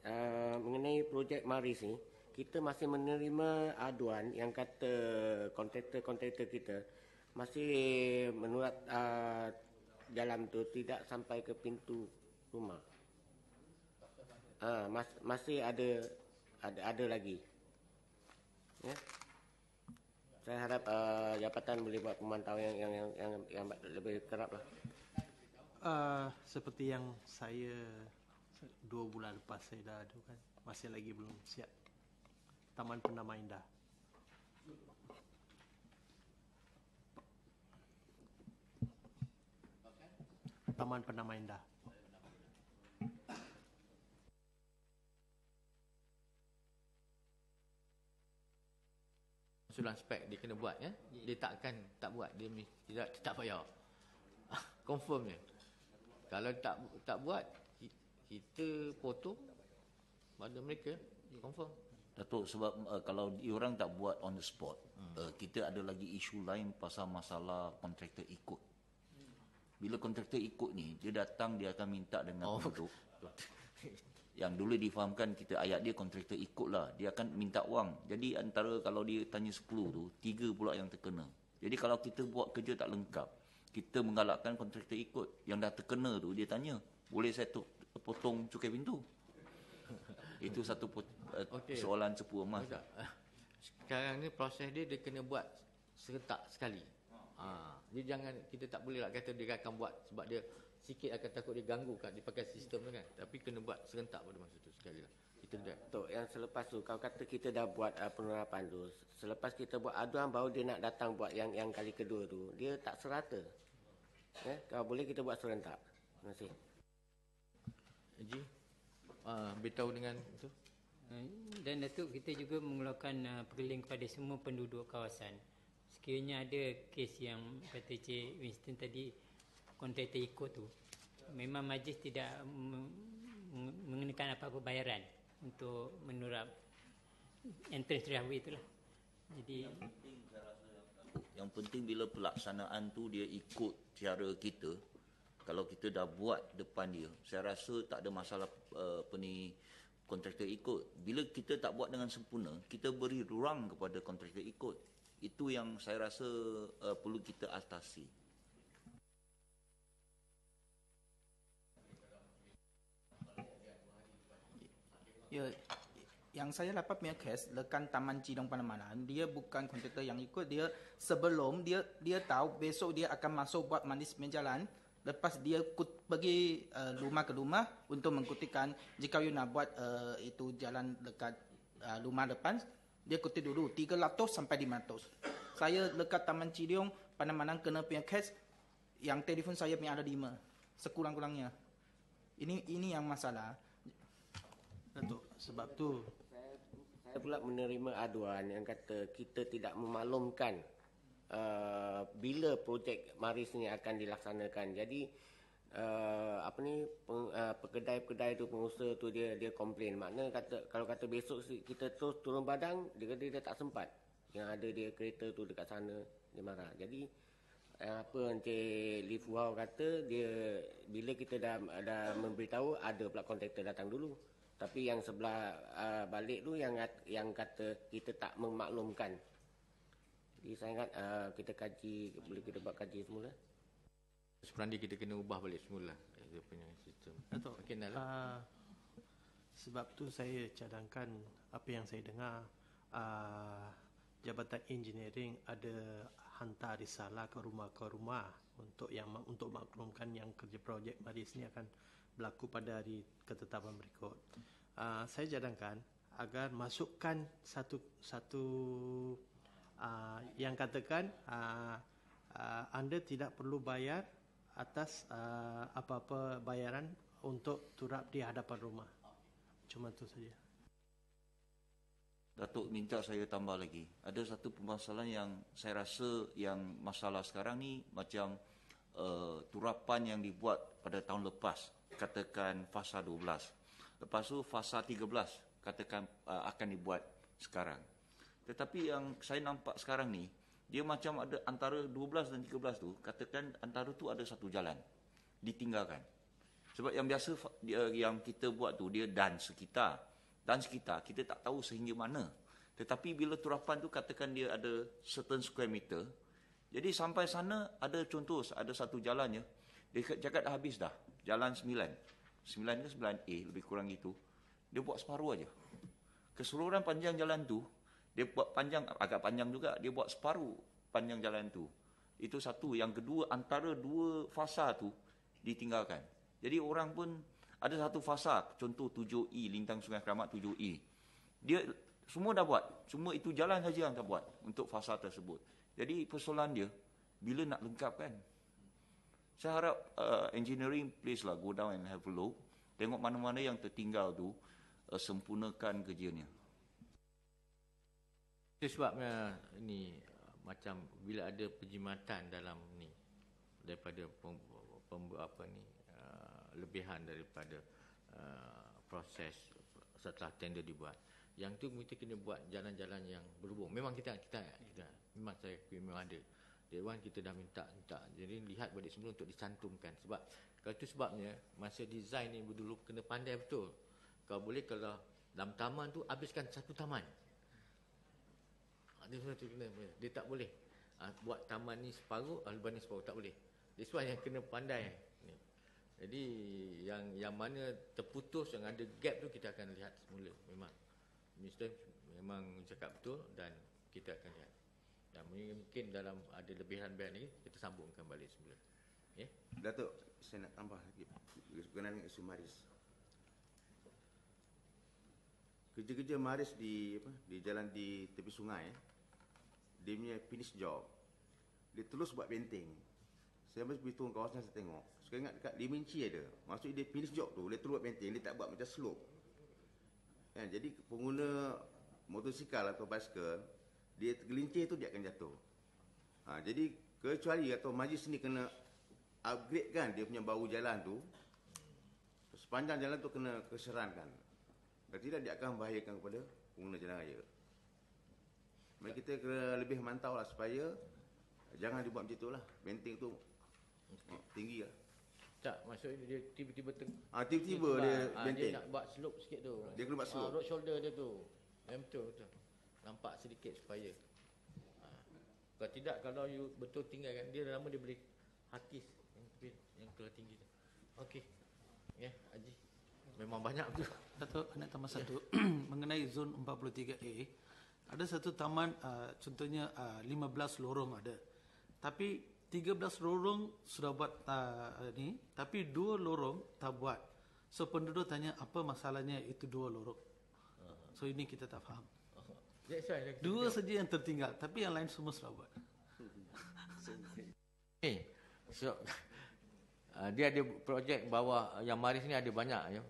[SPEAKER 7] Mengenai projek Maris ni, kita masih menerima aduan yang kata kontraktor kita masih menurut jalan tu tidak sampai ke pintu rumah. Masih ada lagi. Ya. Saya harap jabatan boleh buat pemantauan yang lebih kerap lah.
[SPEAKER 8] Seperti yang saya 2 bulan lepas saya dah adukan, masih lagi belum siap. Taman Purnama Indah. Taman Purnama Indah.
[SPEAKER 2] Usulan spek dia kena buat ya. Dia tak buat, dia tak payah. Confirm je. Kalau tak buat, kita potong pada mereka, confirm.
[SPEAKER 9] Datuk, sebab kalau diorang tak buat on the spot, kita ada lagi isu lain pasal masalah kontraktor ikut. Bila kontraktor ikut ni, dia datang, dia akan minta dengan penduduk. Yang dulu difahamkan kita ayat dia kontraktor ikut lah. Dia akan minta wang. Jadi antara kalau dia tanya 10 tu, 3 pula yang terkena. Jadi kalau kita buat kerja tak lengkap, kita menggalakkan kontraktor ikut. Yang dah terkena tu, dia tanya, boleh saya potong cukai pintu? Itu satu soalan cepu emas.
[SPEAKER 2] Sekarang ni proses dia kena buat serentak sekali. Dia jangan, kita tak boleh lah kata dia akan buat sebab dia sikit akan takut dia ganggu kan, dia pakai sistem tu kan. Tapi kena buat serentak pada masa tu sekali lah. Kita dah.
[SPEAKER 7] Tok, yang selepas tu, kalau kata kita dah buat penerapan tu, selepas kita buat aduan baru dia nak datang buat yang kali kedua tu, dia tak serata. Kalau boleh kita buat serentak. Terima kasih.
[SPEAKER 2] Haji, beritahu dengan itu.
[SPEAKER 1] Dan Datuk, kita juga mengeluarkan pergeling kepada semua penduduk kawasan. Sekiranya ada kes yang kata Cik Winston tadi, kontraktor ikut tu, memang majlis tidak mengenakan apa-apa bayaran untuk menurap entrance driveway itulah. Jadi
[SPEAKER 9] yang penting bila pelaksanaan tu dia ikut cara kita. Kalau kita dah buat depan dia, saya rasa tak ada masalah kontraktor ikut. Bila kita tak buat dengan sempurna, kita beri ruang kepada kontraktor ikut. Itu yang saya rasa perlu kita atasi.
[SPEAKER 10] Ya, yang saya dapat punya kes lekan Taman Cidong Panamanan, dia bukan kontraktor yang ikut, dia sebelum dia tahu besok dia akan masuk buat manismen jalan, lepas dia pergi rumah ke rumah untuk mengkutikan jika you nak buat itu jalan dekat rumah depan, dia kuti dulu 300 sampai 500. Saya dekat Taman Cidong Panamanan kena punya kes yang telefon saya punya ada 5 sekurang-kurangnya. Ini yang masalah.
[SPEAKER 8] Datuk, sebab tu
[SPEAKER 7] saya pula menerima aduan yang kata kita tidak memaklumkan bila projek Maris ni akan dilaksanakan. Jadi kedai-kedai tu, pengusaha tu dia komplain. Makna kata kalau kata besok kita terus turun badang, dia kata dia tak sempat. Yang ada dia kereta tu dekat sana, dia marah. Jadi apa Encik Lee Fuhao kata, dia bila kita dah memberitahu, ada pula kontraktor datang dulu. Tapi yang sebelah balik tu yang kata kita tak memaklumkan. Jadi saya ingat kita kaji, boleh kita buat kaji semula.
[SPEAKER 2] Sebenarnya kita kena ubah balik semula dia punya sistem.
[SPEAKER 8] Datuk, sebab tu saya cadangkan apa yang saya dengar, Jabatan Engineering ada hantar risalah ke rumah untuk maklumkan yang kerja projek Maris ni akan berlaku pada hari ketetapan berikut. Saya cadangkan agar masukkan satu yang katakan anda tidak perlu bayar atas apa-apa bayaran untuk turap di hadapan rumah. Cuma itu saja.
[SPEAKER 9] Datuk minta saya tambah lagi. Ada satu permasalahan yang saya rasa yang masalah sekarang ni macam turapan yang dibuat pada tahun lepas. Katakan fasa 12. Lepas tu fasa 13 katakan akan dibuat sekarang. Tetapi yang saya nampak sekarang ni, dia macam ada antara 12 dan 13 tu, katakan antara tu ada satu jalan ditinggalkan. Sebab yang biasa yang kita buat tu dia dan sekitar kita tak tahu sehingga mana. Tetapi bila turapan tu katakan dia ada certain square meter, jadi sampai sana ada contoh ada satu jalannya, dia cakap dah habis dah. Jalan 9 ke 9A lebih kurang gitu. Dia buat separuh aja. Keseluruhan panjang jalan tu dia buat panjang, agak panjang juga, dia buat separuh panjang jalan tu. Itu satu. Yang kedua, antara dua fasa tu ditinggalkan. Jadi orang pun ada satu fasa, contoh 7E, Lintang Sungai Keramat 7E. Dia semua dah buat. Semua itu jalan saja yang dah buat untuk fasa tersebut. Jadi persoalan dia bila nak lengkapkan. Saya harap engineering please lah go down and have a look. Tengok mana-mana yang tertinggal tu, sempurnakan kerjanya.
[SPEAKER 2] Itu sebabnya ni macam bila ada penjimatan dalam ni daripada lebihan daripada proses setelah tender dibuat. Yang tu kita kena buat jalan-jalan yang berhubung. Memang kita memang saya memang ada. Dewan kita dah minta. Jadi lihat balik semula untuk dicantumkan. Sebab kalau itu sebabnya masa design ni dulu kena pandai betul. Kalau boleh kalau dalam taman tu habiskan satu taman. Dia tak boleh buat taman ni separuh, lepas ni separuh, tak boleh. This one yang kena pandai. Jadi yang mana terputus, yang ada gap tu kita akan lihat semula. Memang Mr. memang cakap betul dan kita akan lihat. Dan mungkin dalam ada lebihan-lebihan ni kita sambungkan balik semula. Ya.
[SPEAKER 5] Datuk, saya nak tambah lagi berkenaan dengan isu maris. Kerja-kerja maris di jalan di tepi sungai, dia punya finish job, dia terus buat benteng. Saya habis pergi turun kawasan saya tengok. Saya ingat dekat 5 inci ada. Maksudnya dia finish job tu, dia terus buat benteng, dia tak buat macam slope. Jadi pengguna motosikal atau basikal, dia tergelincir tu dia akan jatuh. Jadi kecuali atau majlis ni kena upgrade kan dia punya bahu jalan tu, sepanjang jalan tu kena keserankan. Kalau tidak dia akan membahayakan kepada pengguna jalan raya. Mari kita kena lebih mantau lah supaya jangan dibuat macam tu lah. Benteng tu tinggi lah.
[SPEAKER 2] Tak, maksudnya dia tiba-tiba
[SPEAKER 5] tiba-tiba dia benteng.
[SPEAKER 2] Dia nak buat slope sikit tu.
[SPEAKER 5] Dia kena buat slope.
[SPEAKER 2] Road shoulder dia tu. Betul. Nampak sedikit supaya. Kalau tidak, kalau you betul tinggalkan dia, lama dia boleh hakis yang kelas tinggi tu. Okey. Ya, Haji. Memang banyak tu.
[SPEAKER 8] Datuk, nak tambah satu. Mengenai zon 43A, ada satu taman, contohnya 15 lorong ada. Tapi 13 lorong sudah buat ni, tapi 2 lorong tak buat. So penduduk tanya apa masalahnya itu 2 lorong. So ini kita tak faham. Dua saja yang tertinggal, tapi yang lain semua sudah buat.
[SPEAKER 2] So dia ada projek bawah yang maris ni ada banyak ya.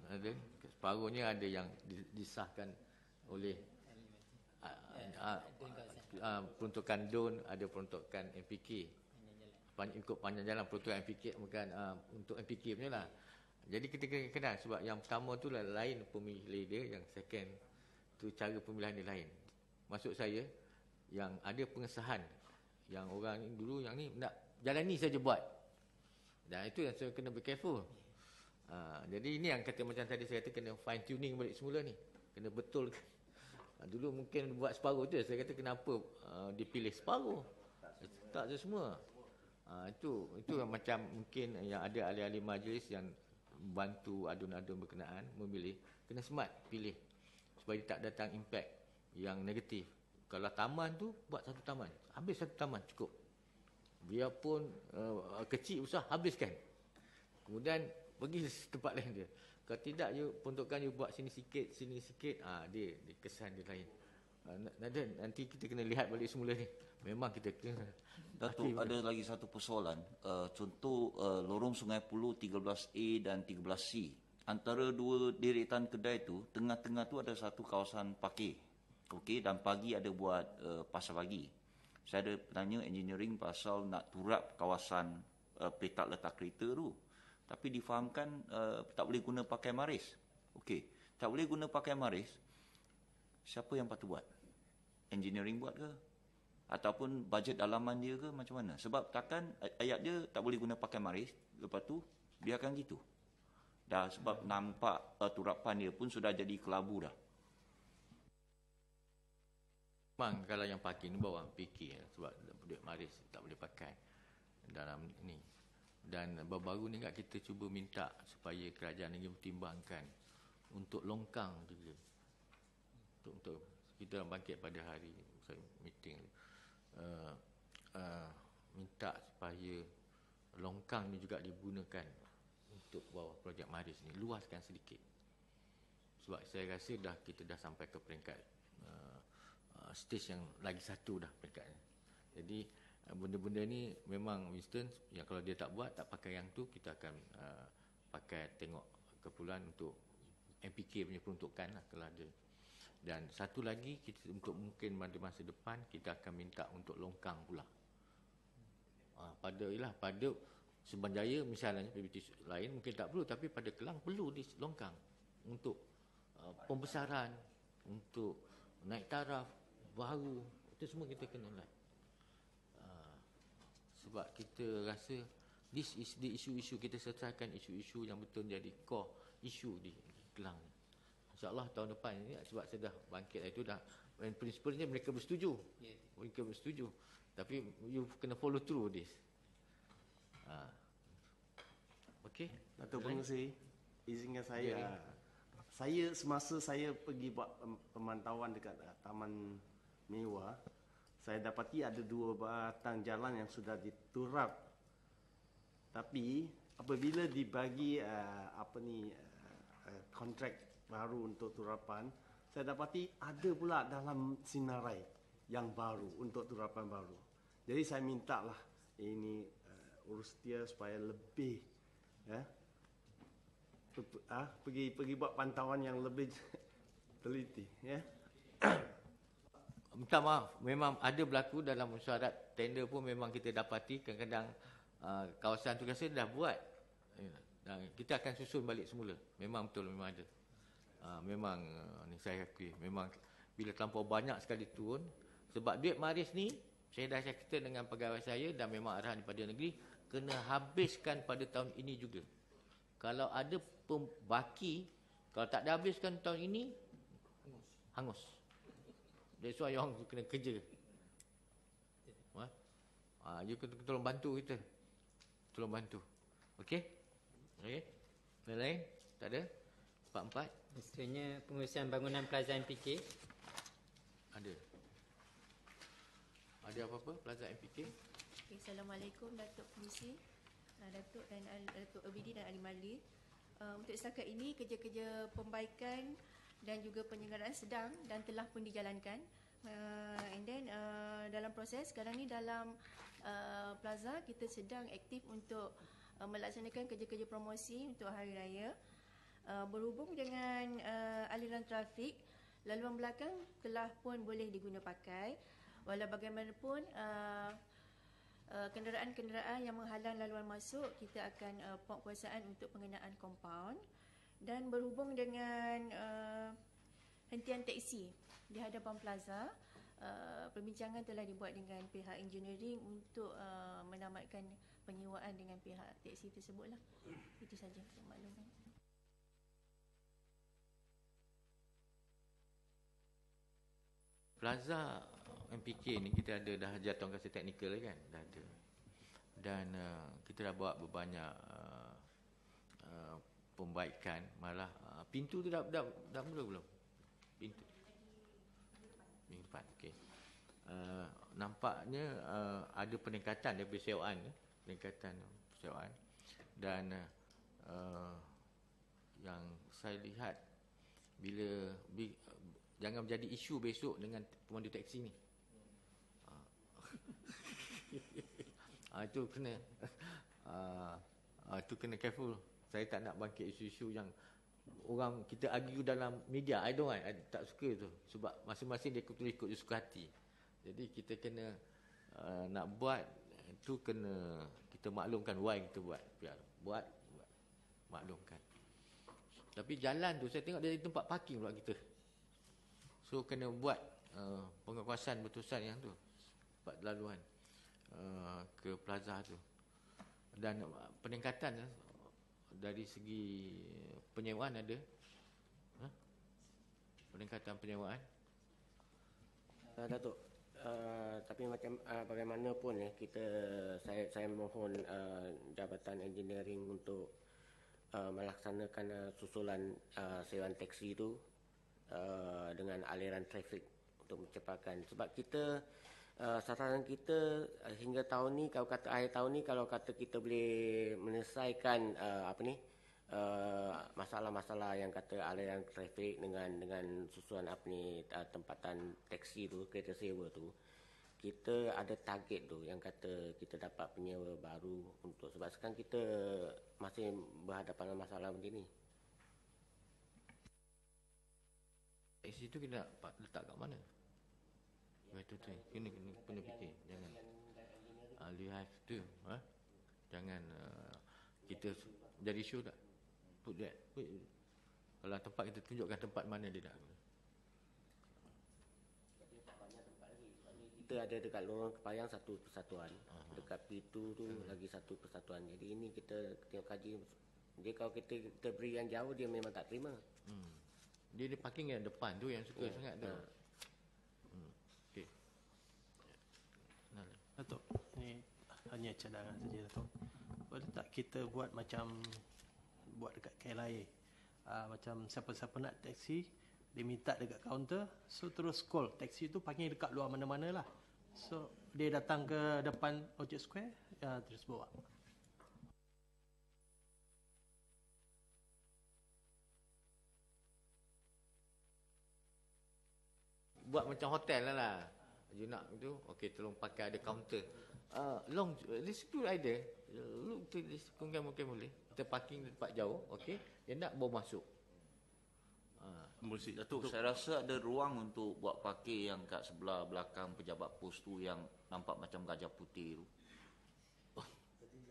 [SPEAKER 2] Ada separuhnya ada yang disahkan oleh peruntukan DUN, ada peruntukan MPK. Ikut panjang jalan peruntukan MPK, bukan untuk MPK punya lah. Jadi kita kena kenal sebab yang pertama tu lah lain pemilih dia, yang second tu cara pemilihan dia lain. Maksud saya yang ada pengesahan yang orang ni dulu yang ni nak jalan ni saja buat. Dan itu yang saya kena be careful. Jadi ini yang kata macam tadi saya kata kena fine tuning balik semula ni. Kena betulkan. Dulu mungkin buat separuh tu, saya kata kenapa dipilih separuh. Tak semua. Itu yang macam mungkin yang ada ahli-ahli majlis yang bantu adun-adun berkenaan memilih, kena smart pilih supaya tak datang impact yang negatif. Kalau taman tu buat satu taman, habis satu taman cukup. Biarpun kecil besar habiskan. Kemudian pergi tempat lain dia. Kalau tidak you peruntukan you buat sini sikit, dia kesan dia lain. Nanti kita kena lihat balik semula ni. Memang kita kena.
[SPEAKER 9] Datuk, ada lagi satu persoalan. Contoh lorong Sungai Puluh 13A dan 13C. Antara dua deretan kedai tu, tengah-tengah tu ada satu kawasan parkir. Okey, dan pagi ada buat pasar pagi. Saya ada tanya engineering pasal nak turap kawasan petak letak kereta tu. Tapi difahamkan tak boleh guna pakai maris. Okey, tak boleh guna pakai maris. Siapa yang patut buat? Engineering buat ke? Ataupun bajet dalaman dia ke macam mana? Sebab takkan ayat dia tak boleh guna pakai maris, lepas tu biarkan gitu. Dah sebab nampak turapan dia pun sudah jadi kelabu dah.
[SPEAKER 2] Memang kalau yang parking ni bawa fikir sebab duit maris tak boleh pakai dalam ni. Dan baru-baru ni kat kita cuba minta supaya kerajaan negeri pertimbangkan untuk longkang juga. Untuk kita bangkit pada hari meeting minta supaya longkang ni juga digunakan untuk bawah projek maris ni, luaskan sedikit. Sebab saya rasa kita dah sampai ke peringkat stage yang lagi satu dah peringkatnya. Jadi benda-benda ni memang Winston yang kalau dia tak buat, tak pakai yang tu, kita akan pakai tengok keperluan untuk MPK punya peruntukan lah kalau ada. Dan satu lagi kita untuk mungkin pada masa depan kita akan minta untuk longkang pula. Pada Sembanjaya misalnya PBT lain mungkin tak perlu, tapi pada Kelang perlu di longkang untuk pembesaran, untuk naik taraf baru, itu semua kita kena lihat. Sebab kita rasa this is the isu-isu, kita selesaikan isu-isu yang betul jadi core isu di Kelang. InsyaAllah tahun depan ni, sebab saya dah bangkit itu dah, prinsipalnya mereka bersetuju. Mereka bersetuju. Tapi you kena follow through this. Okey.
[SPEAKER 11] Datuk Pengerusi, izinkan saya. Saya semasa saya pergi buat pemantauan dekat Taman Mewah, saya dapati ada 2 batang jalan yang sudah diturap. Tapi apabila dibagi kontrak baru untuk turapan, saya dapati ada pula dalam sinarai yang baru untuk turapan baru. Jadi saya mintalah ini urus dia supaya lebih pergi buat pantauan yang lebih teliti, ya.
[SPEAKER 2] Minta maaf, memang ada berlaku dalam mesyuarat tender pun memang kita dapati kadang-kadang kawasan tu rasa dah buat. Dan kita akan susun balik semula. Memang betul, memang ada. Memang ni saya akui, memang bila terlampau banyak sekali turun, sebab duit maris ni saya dah cakap dengan pegawai saya dan memang arahan daripada negeri kena habiskan pada tahun ini juga. Kalau ada baki, kalau tak dihabiskan tahun ini, hangus. That's why orang kena kerja. You kena tolong bantu kita. Tolong bantu. Okey? Okey? Lain-lain? Tak ada? 4-4?
[SPEAKER 1] Maksudnya pengurusan bangunan Plaza MPK.
[SPEAKER 2] Ada. Ada apa-apa Plaza MPK?
[SPEAKER 12] Okay, Assalamualaikum Datuk Pengerusi, Datuk dan Datuk Abidi dan Ahli Majlis. Untuk setakat ini kerja-kerja pembaikan dan juga penyelenggaraan sedang dan telah pun dijalankan. And then dalam proses sekarang ni dalam plaza kita sedang aktif untuk melaksanakan kerja-kerja promosi untuk hari raya. Berhubung dengan aliran trafik, laluan belakang telah pun boleh diguna pakai. Walau bagaimanapun kenderaan-kenderaan yang menghalang laluan masuk, kita akan penguasaan untuk pengenaan kompaun. Dan berhubung dengan hentian teksi di hadapan plaza, perbincangan telah dibuat dengan pihak engineering untuk menamatkan penyewaan dengan pihak teksi tersebutlah. Itu saja untuk maklumkan.
[SPEAKER 2] Plaza MPK ni kita ada dah jatuh kasih teknikal kan, dah ada. Dan kita dah buat berbanyak pembaikan, malah pintu tu dah mula belum? Pintu minggu depan. Okey. Nampaknya ada peningkatan daripada sewaan, peningkatan sewaan. Dan yang saya lihat bila jangan menjadi isu besok dengan pemandu teksi ni. Itu kena itu kena careful. Saya tak nak bangkit isu-isu yang orang kita argue dalam media. I tak suka tu. Sebab masing-masing dia ikut suka hati. Jadi kita kena nak buat itu kena kita maklumkan why kita buat. Biar buat maklumkan. Tapi jalan tu saya tengok dari tempat parking pula kita. So kena buat pengawasan betusan yang tu. Tempat laluan ke plaza tu. Dan peningkatan dari segi penyewaan ada. Peningkatan penyewaan.
[SPEAKER 7] Datuk, tapi macam bagaimanapun saya mohon Jabatan Engineering untuk melaksanakan susulan sewaan teksi itu dengan aliran trafik untuk mencepatkan. Sebab kita sasaran kita hingga tahun ni, kalau kata akhir tahun ni, kalau kata kita boleh menyelesaikan masalah-masalah yang kata aliran trafik dengan susulan tempatan teksi tu, kereta sewa tu, kita ada target tu yang kata kita dapat penyewa baru untuk, sebab sekarang kita masih berhadapan dengan masalah macam ni.
[SPEAKER 2] Teksi tu kita letak kat mana? Betul tu. Kena fikir. Jangan you have to jangan kita jadi isu tak. Put that. Kalau tempat kita tunjukkan tempat mana dia dah.
[SPEAKER 7] Kita ada dekat lorong Kepayang satu persatuan. Dekat Pitu tu lagi satu persatuan. Jadi ini kita tengok kaji. Dia kalau kita beri yang jauh, dia memang tak terima.
[SPEAKER 2] Dia parking yang depan tu yang suka sangat tu.
[SPEAKER 8] Datuk, ini hanya cadangan saja Datuk. boleh tak kita buat macam buat dekat KLIA, macam siapa-siapa nak taksi, dia minta dekat kaunter, so terus call taksi tu parking dekat luar mana-mana lah, so dia datang ke depan Orchard Square, terus bawa.
[SPEAKER 2] Buat macam hotel lah. You nak tu, okey tolong pakai ada kaunter. Long, this good idea. Lu mungkin boleh. Kita parking di tempat jauh, okey. Dia nak bawa masuk.
[SPEAKER 9] Datuk, saya rasa ada ruang untuk buat parkir yang kat sebelah belakang pejabat pos tu yang nampak macam gajah putih tu.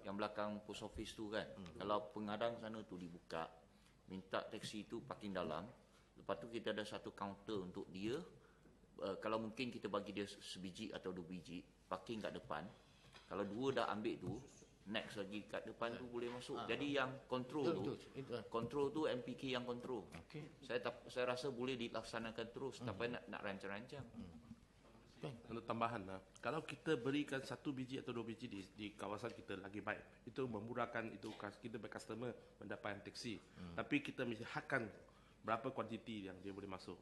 [SPEAKER 9] Yang belakang post office tu kan. Kalau pengadang sana tu dibuka, minta taksi tu parking dalam. Lepas tu kita ada satu kaunter untuk dia. Kalau mungkin kita bagi dia sebiji atau 2 biji, parking kat depan. Kalau 2 dah ambil tu, next lagi kat depan tu boleh masuk. Jadi yang control control tu MPK yang control.
[SPEAKER 2] Okay.
[SPEAKER 9] Saya rasa boleh dilaksanakan terus, tapi nak rancang-rancang.
[SPEAKER 4] Untuk tambahan, kalau kita berikan 1 biji atau 2 biji di kawasan kita lagi baik, itu memudahkan itu kita bagi customer mendapatkan taksi. Tapi kita mesti hadkan berapa kuantiti yang dia boleh masuk.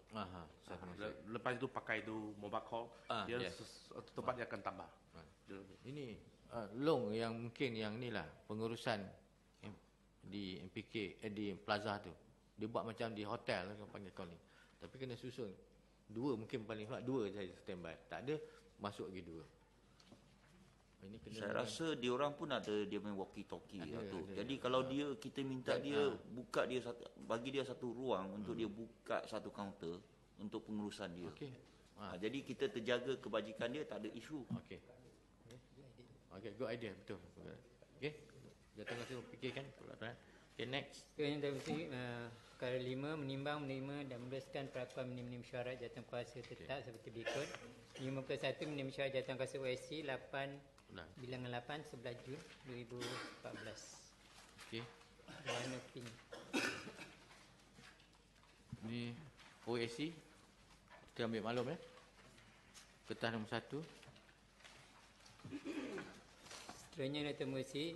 [SPEAKER 4] Lepas itu pakai itu mobile call, dia tempat dia akan tambah.
[SPEAKER 2] Ini Long yang mungkin yang ni lah pengurusan di MPK di plaza tu. Dia buat macam di hotel kan panggil kau ni. Tapi kena susun 2 mungkin paling banyak 2 saja standby. Tak ada masuk lagi 2. Ini kena
[SPEAKER 9] saya rasa dia orang pun ada dia main walkie talkie tu. Jadi kalau kita minta dia buka dia bagi dia satu ruang untuk dia buka satu kaunter untuk pengurusan dia.
[SPEAKER 2] Okey.
[SPEAKER 9] Jadi kita terjaga kebajikan dia, tak ada isu.
[SPEAKER 2] Okey. Okey, good idea, betul. Okey. Jangan kasi fikirkan. Okey, next.
[SPEAKER 1] Yang terpenting perkara 5 menimbang, menerima dan meneruskan perakuan menerima syarat jawatankuasa tetap seperti berikut. 51 menerima syarat jawatankuasa OSC 8 bilangan 8 11 Jun 2014.
[SPEAKER 2] Okey.
[SPEAKER 1] Warna pink.
[SPEAKER 2] Ni OSC. Kita ambil maklum Kertas nombor 1.
[SPEAKER 1] Seterusnya Dr. Mursi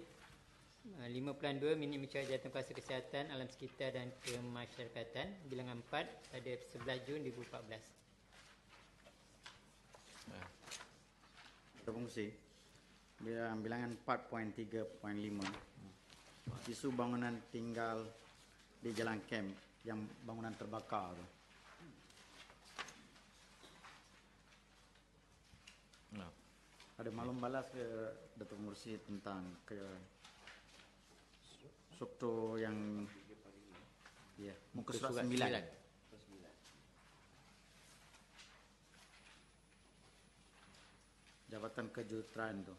[SPEAKER 1] 5.2 minit mencari jawatankuasa kesihatan alam sekitar dan kemasyarakatan bilangan 4 pada 11 Jun 2014.
[SPEAKER 13] Dr. Mursi bilangan 4.3.5 isu bangunan tinggal di Jalan Kem yang bangunan terbakar tu. Ada maklum balas ke Dr. Mursi tentang struktur yang muka surat 9. Jabatan Kejuruteraan tu.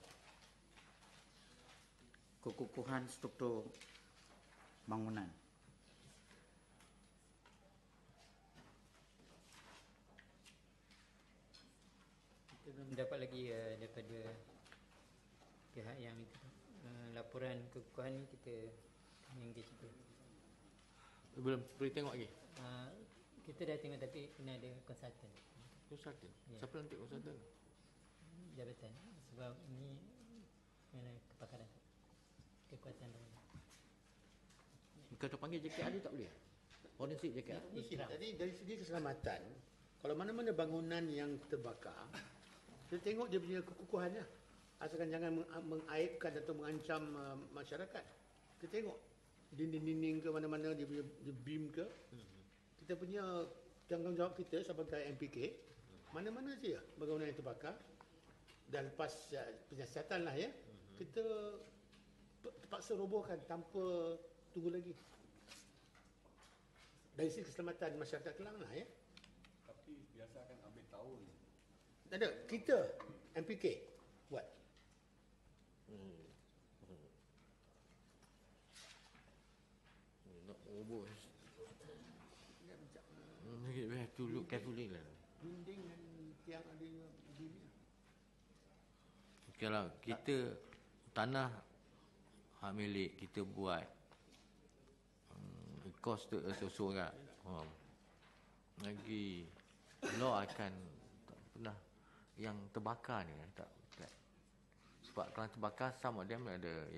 [SPEAKER 13] Kekukuhan struktur bangunan.
[SPEAKER 1] Kita belum dapat lagi daripada pihak yang itu. Laporan kekukuhan ni kita engage itu.
[SPEAKER 2] Belum perlu tengok lagi.
[SPEAKER 1] Kita dah tengok tapi kena ada konsultan.
[SPEAKER 2] Konsultan? Siapa nanti konsultan?
[SPEAKER 1] Jabatan. Sebab ini mana kepakaran. Kekuatan dalam.
[SPEAKER 2] Kalau panggil JKR tak boleh? Forensik JKR?
[SPEAKER 6] Jadi dari segi keselamatan, kalau mana-mana bangunan yang terbakar, kita tengok dia punya kekukuhannya. Asalkan jangan mengaibkan atau mengancam masyarakat. Kita tengok dinding-dinding ke mana-mana dia punya beam ke. Kita punya tanggungjawab kita sebagai MPK, mana-mana saja bangunan yang terbakar dan lepas penyiasatan lah kita terpaksa robohkan tanpa tunggu lagi. Dari segi keselamatan masyarakat Kelang lah
[SPEAKER 14] Tapi biasa akan ambil tahun.
[SPEAKER 6] Tak ada, kita MPK buat.
[SPEAKER 2] Nak roboh. We have to look carefully lah.
[SPEAKER 6] Dinding dan tiang ada beam.
[SPEAKER 2] Kalau kita tanah hak milik kita buat kos tu seorang lagi law akan tak pernah yang terbakar ni tak sebab kalau terbakar some of them ada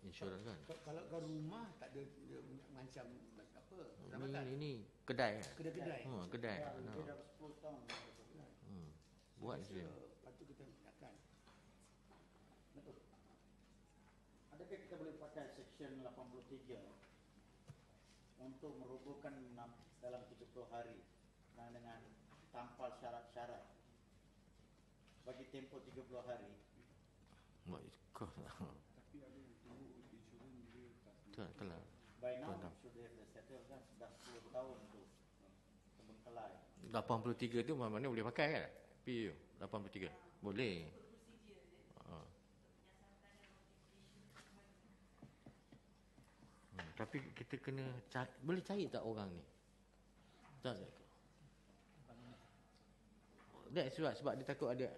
[SPEAKER 2] insurans kan.
[SPEAKER 6] Kalau ke rumah tak ada dia mengancam apa? Pendapatan.
[SPEAKER 2] Ini kedai kan?
[SPEAKER 6] Kedai-kedai.
[SPEAKER 2] Kedai.
[SPEAKER 13] Dia dah 10 tahun.
[SPEAKER 2] Buat
[SPEAKER 6] Saya
[SPEAKER 2] je.
[SPEAKER 6] rasa patut kita tindakan.
[SPEAKER 13] Betul. Adakah kita boleh pakai Seksyen 83 untuk merobohkan dalam 30 hari dengan tanpa syarat-syarat bagi tempoh 30 hari?
[SPEAKER 2] Mak ikut lah.
[SPEAKER 14] Tapi ada untuk insurans dia tak
[SPEAKER 2] Tak lah.
[SPEAKER 13] By now should have settled kan, sudah 10 tahun tu terbengkalai.
[SPEAKER 2] 83 tu mana boleh pakai kan? PU 83. Boleh. Tapi kita kena boleh cari tak orang ni? Tak. That's sebab dia takut ada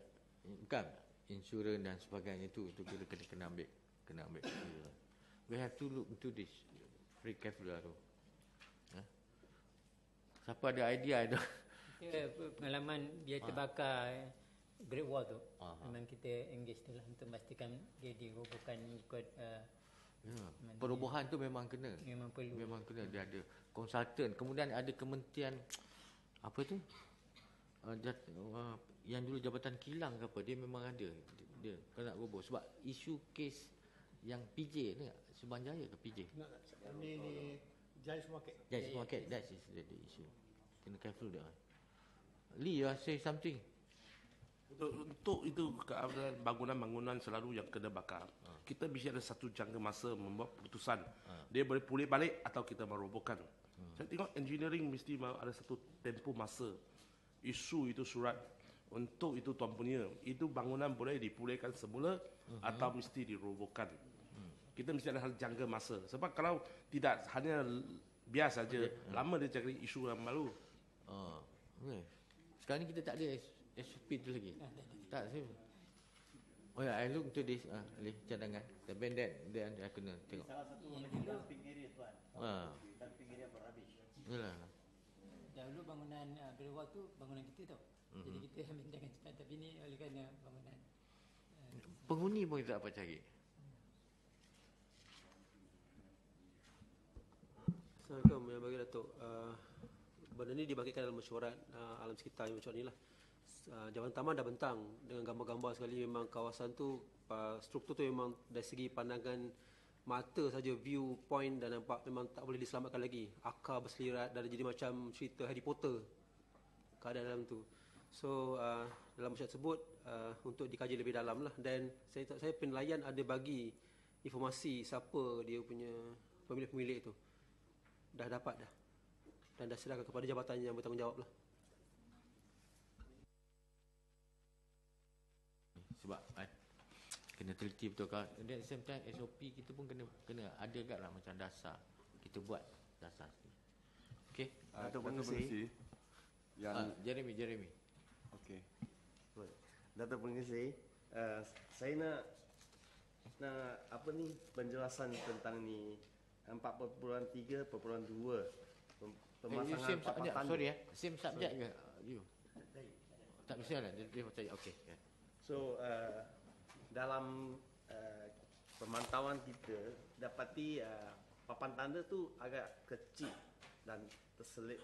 [SPEAKER 2] bukan insurans dan sebagainya tu kita kena ambil. We have to look into this very careful lah tu. Siapa ada idea tu?
[SPEAKER 1] Pengalaman dia terbakar Great Wall tu. Memang kita engage tu lah untuk memastikan dia dirobohkan ikut
[SPEAKER 2] Perubahan tu memang kena.
[SPEAKER 1] Memang perlu.
[SPEAKER 2] Memang kena. Dia ada konsultan. Kemudian ada kementerian apa tu? Yang dulu Jabatan Kilang ke apa, dia memang ada. Dia kena roboh sebab isu kes yang PJ ni Subanjaya ke PJ?
[SPEAKER 6] Ni Jais Market.
[SPEAKER 2] Jais Market, that is the issue. Kena careful dia. Lee, say something.
[SPEAKER 4] Untuk itu keadaan bangunan-bangunan selalu yang kena bakar. Kita mesti ada satu jangka masa membuat keputusan. Dia boleh pulih balik atau kita merobohkan. Saya tengok engineering mesti ada satu tempoh masa. Isu itu surat untuk itu tuan punya. Itu bangunan boleh dipulihkan semula atau mesti dirobohkan. Kita mesti ada hal jangka masa. Sebab kalau tidak hanya biasa saja, lama dia cari isu yang baru.
[SPEAKER 2] Sekarang ni kita tak ada SOP tu lagi. Tak sih. Oh ya, I look into this cadangan. Tapi dia kena tengok.
[SPEAKER 13] Salah satu lagi dumping area tuan. Dumping area berhabis.
[SPEAKER 2] Yalah.
[SPEAKER 1] Dahulu bangunan Great Wall tu bangunan kita tau. Jadi kita bincangkan cepat, tapi ni oleh kerana bangunan
[SPEAKER 2] penghuni pun tak apa cari.
[SPEAKER 15] Assalamualaikum yang bagi Datuk. Benda ni dibangkitkan dalam mesyuarat alam sekitar yang macam ni lah. Jabatan Taman dah bentang dengan gambar-gambar sekali. Memang kawasan tu struktur tu memang dari segi pandangan mata saja, view point dan nampak memang tak boleh diselamatkan lagi. Akar berselirat dan jadi macam cerita Harry Potter keadaan dalam tu. So dalam mesyuarat tersebut untuk dikaji lebih dalam lah. Dan saya penilaian ada bagi informasi siapa dia punya pemilik-pemilik tu. Dah dapat dah. Dan dah serahkan kepada jabatan yang bertanggungjawab lah.
[SPEAKER 2] Sebab kena teliti betul kan. At the same time SOP kita pun kena ada agaklah macam dasar. Kita buat dasar sendiri. Okey.
[SPEAKER 11] Datuk Pengerusi.
[SPEAKER 2] Jeremy.
[SPEAKER 11] Okey. Datuk Pengerusi, saya nak apa ni penjelasan tentang ni 4.3.2 pemasangan papan tanda.
[SPEAKER 2] Sorry same subject ke you? Tak mesti lah dia percaya. Okey.
[SPEAKER 11] So dalam pemantauan kita dapati papan tanda tu agak kecil dan terselip.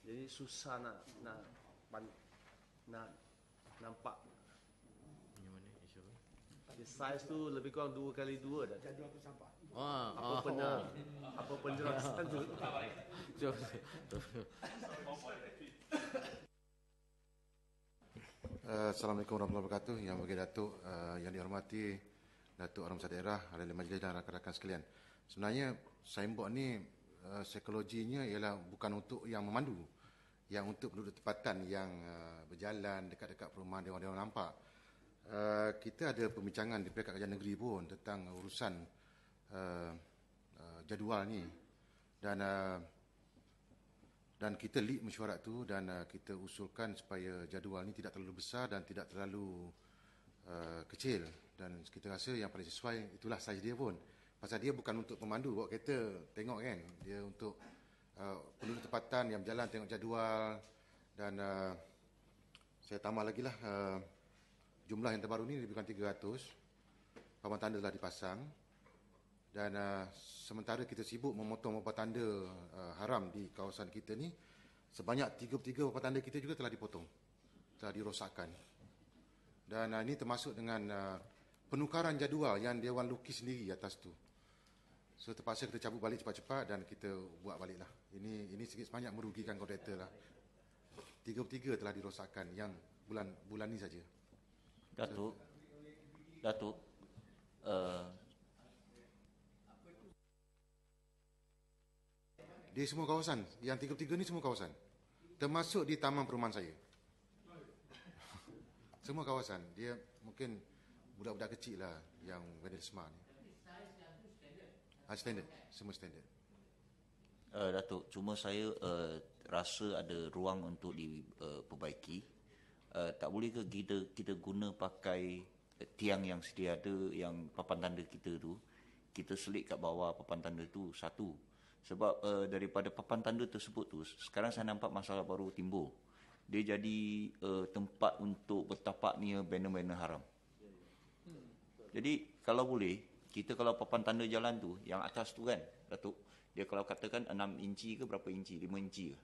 [SPEAKER 11] Jadi susah nak nampak.
[SPEAKER 2] Yang mana isu?
[SPEAKER 11] Size tu lebih kurang 2x2 dah.
[SPEAKER 6] Jadual tu sampah.
[SPEAKER 11] Apa penjelasan tu?
[SPEAKER 16] Assalamualaikum warahmatullahi wabarakatuh. Yang bagi Datuk, yang dihormati Datuk Orang Besar Daerah, ahli majlis dan rakan-rakan sekalian. Sebenarnya signboard ni psikologinya ialah bukan untuk yang memandu, yang untuk penduduk tempatan yang berjalan dekat-dekat perumahan dewan-dewan nampak. Kita ada pembincangan di Peringkat Kerajaan Negeri pun tentang urusan jadual ni, dan kita lead mesyuarat tu dan kita usulkan supaya jadual ni tidak terlalu besar dan tidak terlalu kecil, dan kita rasa yang paling sesuai itulah saiz dia pun, pasal dia bukan untuk pemandu bawa kereta tengok kan, dia untuk penduduk tempatan yang berjalan tengok jadual. Dan saya tambah lagi lah, jumlah yang terbaru ni lebih kurang 300 papan tanda telah dipasang Dan sementara kita sibuk memotong papan tanda haram di kawasan kita ni, sebanyak 33 papan tanda kita juga telah dipotong, telah dirosakkan. Dan ini termasuk dengan penukaran jadual yang Dewan lukis sendiri atas tu. So terpaksa kita cabut balik cepat-cepat dan kita buat balik lah. Ini sikit sebanyak merugikan kontraktor lah. 33 telah dirosakkan yang bulan ni saja.
[SPEAKER 9] Datuk,
[SPEAKER 16] di semua kawasan, yang 33 ni semua kawasan, termasuk di taman perumahan saya. Semua kawasan, dia mungkin budak-budak kecil lah yang vandalisme ni. Standard, semua standard.
[SPEAKER 9] Datuk, cuma saya rasa ada ruang untuk diperbaiki. Tak boleh ke kita guna pakai tiang yang sedia ada, yang papan tanda kita tu, kita selit kat bawah papan tanda tu satu. Sebab daripada papan tanda tersebut tu, sekarang saya nampak masalah baru timbul. Dia jadi tempat untuk bertapaknya banner-banner haram. Jadi kalau boleh, kita kalau papan tanda jalan tu, yang atas tu kan, Datuk, dia kalau katakan 6 inci ke berapa inci, 5 inci ke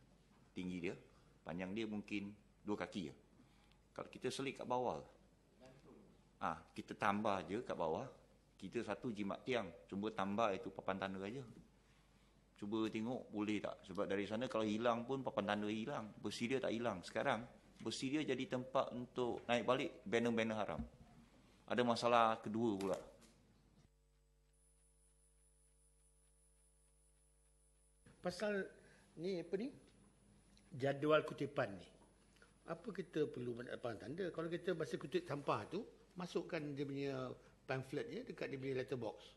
[SPEAKER 9] tinggi dia, panjang dia mungkin 2 kaki ke. Kalau kita selit kat bawah, kita tambah je kat bawah, kita satu jimat tiang, cuba tambah itu papan tanda aja. Cuba tengok boleh tak? Sebab dari sana kalau hilang pun papan tanda hilang, besi dia tak hilang. Sekarang besi dia jadi tempat untuk naik balik banner-banner haram. Ada masalah kedua pula.
[SPEAKER 6] Pasal ni apa ni? Jadual kutipan ni. Apa kita perlu papan tanda? Kalau kita masa kutip sampah tu, masukkan dia punya pamphlet dia dekat dia punya letterbox.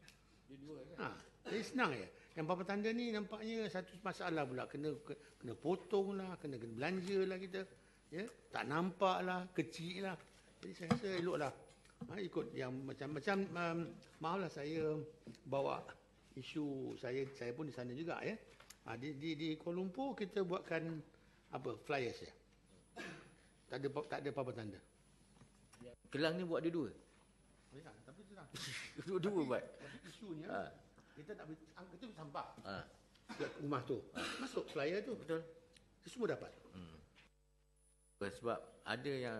[SPEAKER 6] Dia dua kan? Jadi senang je. Yang papan tanda ni nampaknya satu masalah pula. Kena potong lah, kena belanja lah kita. Ya? Tak nampak lah, kecil lah. Jadi saya rasa elok lah. Ikut yang macam-macam, maaflah saya bawa isu saya pun di sana juga ya. Di Kuala Lumpur kita buatkan flyers ya. Tak ada papan tanda.
[SPEAKER 2] Kelang ni buat dua-dua.
[SPEAKER 6] Ya, tapi senang.
[SPEAKER 2] Dua-dua buat.
[SPEAKER 6] Isunya kita nak itu sampah. Rumah tu. Masuk flyer tu.
[SPEAKER 2] Betul.
[SPEAKER 6] Itu semua dapat.
[SPEAKER 2] Sebab ada yang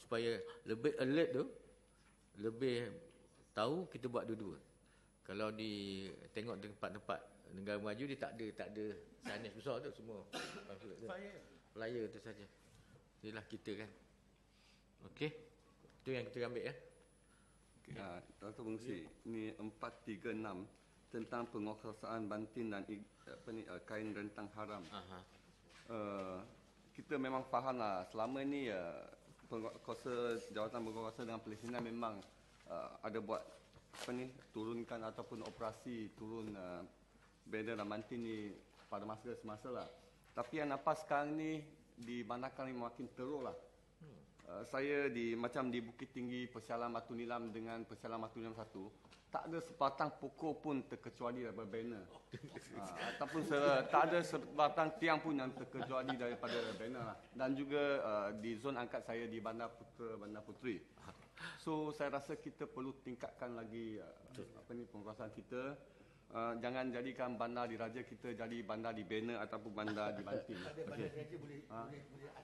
[SPEAKER 2] supaya lebih alert tu, lebih tahu, kita buat dua-dua. Kalau tengok tempat-tempat negara maju, dia tak ada signage besar tu semua. Flyer tu saja. Inilah kita kan. Okey. Itu yang kita ambil ya.
[SPEAKER 17] Datuk Mengsi, ini 436 tentang penguasaan bantin dan kain rentang haram. Kita memang fahamlah selama ni Jawatan Berkuasa dengan Palestin memang ada buat turunkan ataupun operasi turun banner dan bantin ni pada masa semasa lah. Tapi yang nampak sekarang ni di Bandar Klang ni makin teruk lah. Saya macam di Bukit Tinggi, Persialan Batu Nilam dengan Persialan Batu Nilam 1, tak ada sebatang pokok pun terkecuali daripada banner. Ataupun tak ada sebatang tiang pun yang terkecuali daripada banner lah. Dan juga di zon angkat saya di Bandar Putra, Bandar Puteri. So saya rasa kita perlu tingkatkan lagi penguasaan kita. Jangan jadikan bandar diraja kita jadi bandar di banner ataupun bandar di banting.
[SPEAKER 6] Bandar diraja boleh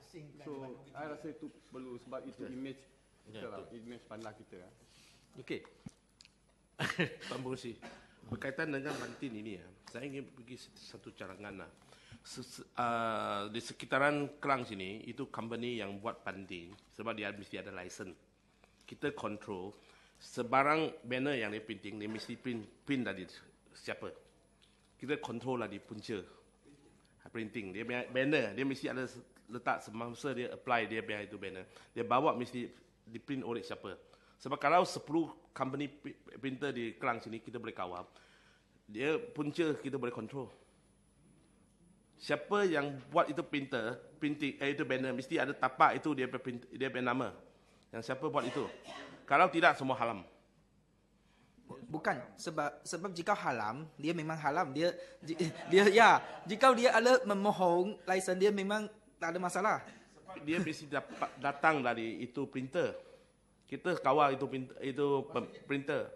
[SPEAKER 6] asingkan.
[SPEAKER 17] So saya rasa itu perlu sebab itu image kita lah, image bandar kita.
[SPEAKER 4] Okey. Tuan Pengerusi, berkaitan dengan bantin ini saya ingin pergi satu carangan lah. Di sekitaran Klang sini itu company yang buat bantin sebab dia mesti ada license. Kita control sebarang banner yang dia printing, dia mesti print dari siapa. Kita control lah di punca printing. Dia banner, dia mesti ada letak semasa dia apply dia biar itu banner. Dia bawa mesti di print oleh siapa. Sebab kalau 10 company printer di Klang sini kita boleh kawal, dia punca kita boleh control. Siapa yang buat itu printing itu banner mesti ada tapak itu dia punya nama. Yang siapa buat itu. Kalau tidak semua haram.
[SPEAKER 10] Bukan sebab jika haram, dia memang haram. Dia jika dia ada memohon license dia memang tak ada masalah.
[SPEAKER 4] Dia mesti datang dari itu printer. Kita kawal itu printer.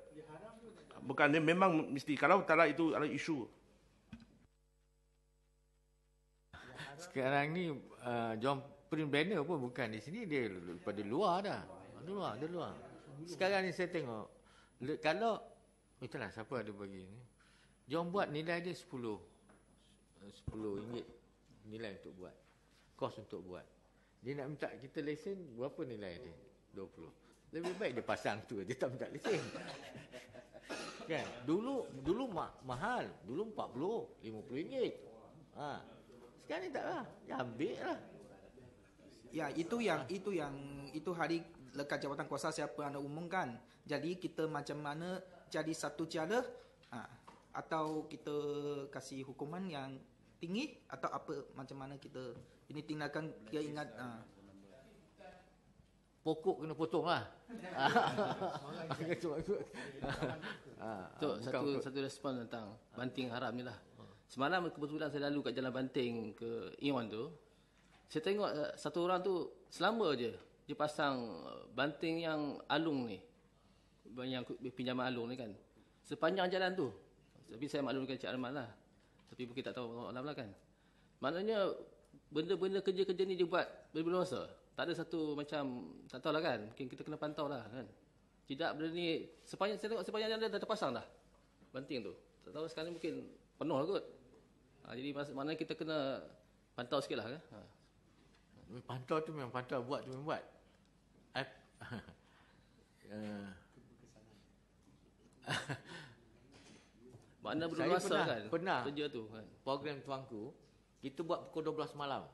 [SPEAKER 4] Bukan dia memang mesti. Kalau tak ada itu adalah isu.
[SPEAKER 2] Sekarang ni John print banner pun bukan di sini, dia daripada luar dah. Dia luar. Sekarang ni saya tengok kalau itulah siapa ada bagi ni. John buat nilai dia 10 ringgit nilai untuk buat. Kos untuk buat. Dia nak minta kita lesen berapa nilai dia? 20. Lebih baik dia pasang tu, dia tak minta lesen. Kan? Dulu mahal. Dulu 40, 50 ringgit. Sekarang ni taklah. Ya ambil lah.
[SPEAKER 10] Ya, itu hari lekat jawatan kuasa siapa anda umumkan. Jadi kita macam mana jadi satu cara atau kita kasih hukuman yang tinggi atau apa, macam mana kita ini tindakan dia ingat
[SPEAKER 2] pokok kena potong lah.
[SPEAKER 18] Satu respon tentang banting haram ni lah. Semalam kebetulan saya lalu kat Jalan Banting ke Ion tu. Saya tengok satu orang tu selamba je dia pasang banting yang alung ni. Yang pinjaman alung ni kan. Sepanjang jalan tu. Tapi saya maklumkan Cik Arman lah. Tapi mungkin tak tahu alam lah kan. Maknanya benda-benda kerja-kerja ni dia buat berbeza masa. Tak ada satu macam, tak tahulah kan. Mungkin kita kena pantau lah kan. Tidak benda ni, saya tengok sepanjang jalan dah terpasang dah. Banting tu. Tak tahu sekarang ni mungkin penuh lah kot. Jadi maknanya kita kena pantau sikit lah kan.
[SPEAKER 2] Pantau tu memang pantau, buat tu memang buat.
[SPEAKER 18] Makna berluasa kan
[SPEAKER 2] pernah
[SPEAKER 18] kerja tu kan.
[SPEAKER 2] Program tuanku kita buat pukul 12 malam.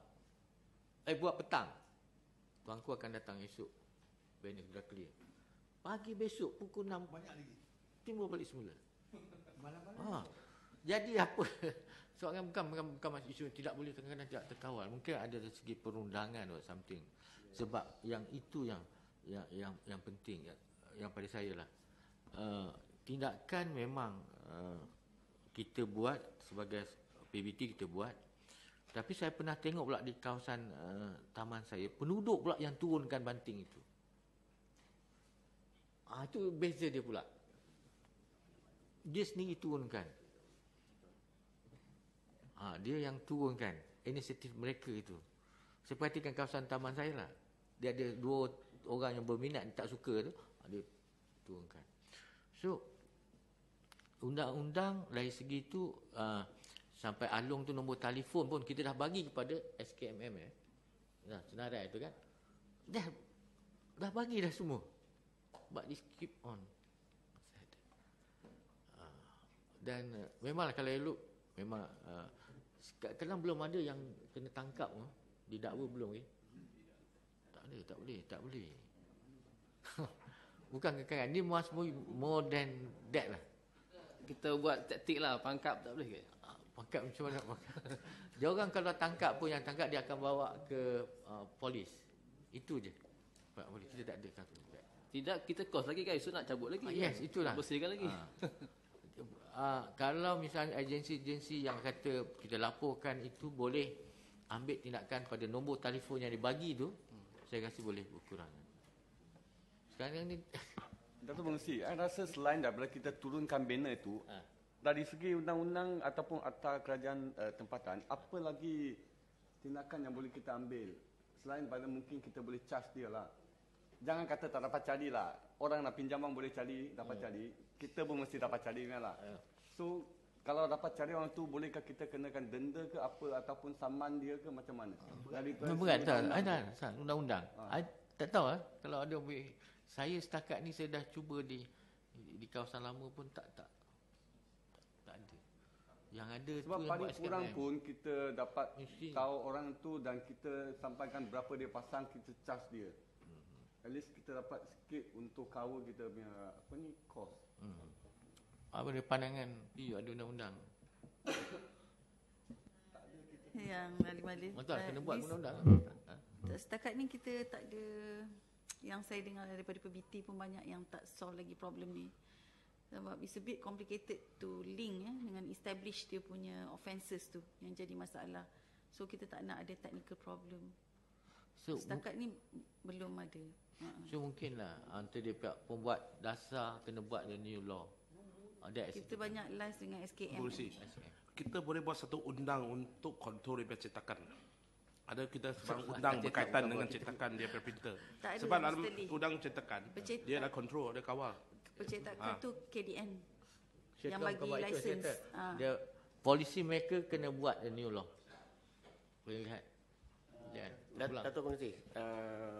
[SPEAKER 2] Buat petang. Tuanku akan datang esok. Banner dah clear. Pagi besok pukul 6 banyak lagi. Timbul balik semula. Jadi apa? Soalnya bukan masuk isu tidak boleh kadang-kadang tidak terkawal. Mungkin ada dari segi perundangan or something. Sebab yang itu yang penting yang pada saya lah. Tindakan memang kita buat sebagai PBT kita buat. Tapi saya pernah tengok pula di kawasan taman saya, penduduk pula yang turunkan banting itu. Itu beza dia pula. Dia sendiri turunkan. Dia yang turunkan inisiatif mereka itu. Saya perhatikan kawasan taman saya lah. Dia ada 2 orang yang berminat, tak suka tu, dia turunkan. So, undang-undang dari segi itu sampai alung tu nombor telefon pun kita dah bagi kepada SKMM senarai tu kan. Dah bagi dah semua. But this keep on. Dan memanglah kalau elok memang kadang belum ada yang kena tangkap didakwa belum tak boleh. Bukan kekayaan ni more than that lah.
[SPEAKER 18] Kita buat taktik lah, pangkap tak boleh ke?
[SPEAKER 2] Pangkap macam mana? Dia orang kalau tangkap pun, yang tangkap dia akan bawa ke polis. Itu je. Tak boleh, kita tak ada satu.
[SPEAKER 18] Tidak, kita kos lagi kan, so nak cabut lagi.
[SPEAKER 2] Yes, itulah.
[SPEAKER 18] Bersihkan lagi.
[SPEAKER 2] Kalau misalnya agensi-agensi yang kata kita laporkan itu, boleh ambil tindakan pada nombor telefon yang dibagi tu, saya rasa boleh berkurang. Sekarang ni
[SPEAKER 17] Dato' Mengsi, saya rasa selain daripada kita turunkan banner itu, dari segi undang-undang ataupun akta kerajaan tempatan, apa lagi tindakan yang boleh kita ambil? Selain daripada mungkin kita boleh charge dia lah. Jangan kata tak dapat cari lah. Orang nak pinjaman boleh cari, dapat cari. Kita pun mesti dapat cari kan lah. So, kalau dapat cari orang tu, bolehkah kita kenakan denda ke apa ataupun saman dia ke macam mana?
[SPEAKER 2] berat tak? Ada undang-undang. Tak tahu kalau ada. Saya setakat ni saya dah cuba di kawasan lama pun tak ada. Yang ada
[SPEAKER 17] sebab
[SPEAKER 2] tu
[SPEAKER 17] paling kurang pun kita dapat tahu orang tu dan kita sampaikan berapa dia pasang, kita charge dia. At least kita dapat sikit untuk cover kita punya cost.
[SPEAKER 2] Apa dia pandangan ada undang-undang?
[SPEAKER 19] Yang alih-alih.
[SPEAKER 2] Betul, kena buat undang-undang.
[SPEAKER 19] Setakat ni kita tak ada, yang saya dengar daripada PBT pun banyak yang tak solve lagi problem ni. Sebab it's a bit complicated to link dengan establish dia punya offences tu yang jadi masalah. So kita tak nak ada technical problem. So, setakat ni belum ada. So
[SPEAKER 2] mungkinlah antara dia pihak pembuat dasar kena buat the new law.
[SPEAKER 19] Kita banyak live dengan SKM.
[SPEAKER 4] Polisi. Kita boleh buat satu undang untuk kontrol dia cetakan. Ada kita sebarang undang berkaitan dengan cetakan dia printer. Sebab dalam undang cetakan, dia dah kontrol, dia kawal.
[SPEAKER 19] Pencetakan tu KDN yang bagi license.
[SPEAKER 2] Dia policy maker kena buat the new law. Boleh lihat.
[SPEAKER 7] Datuk Pengerusi,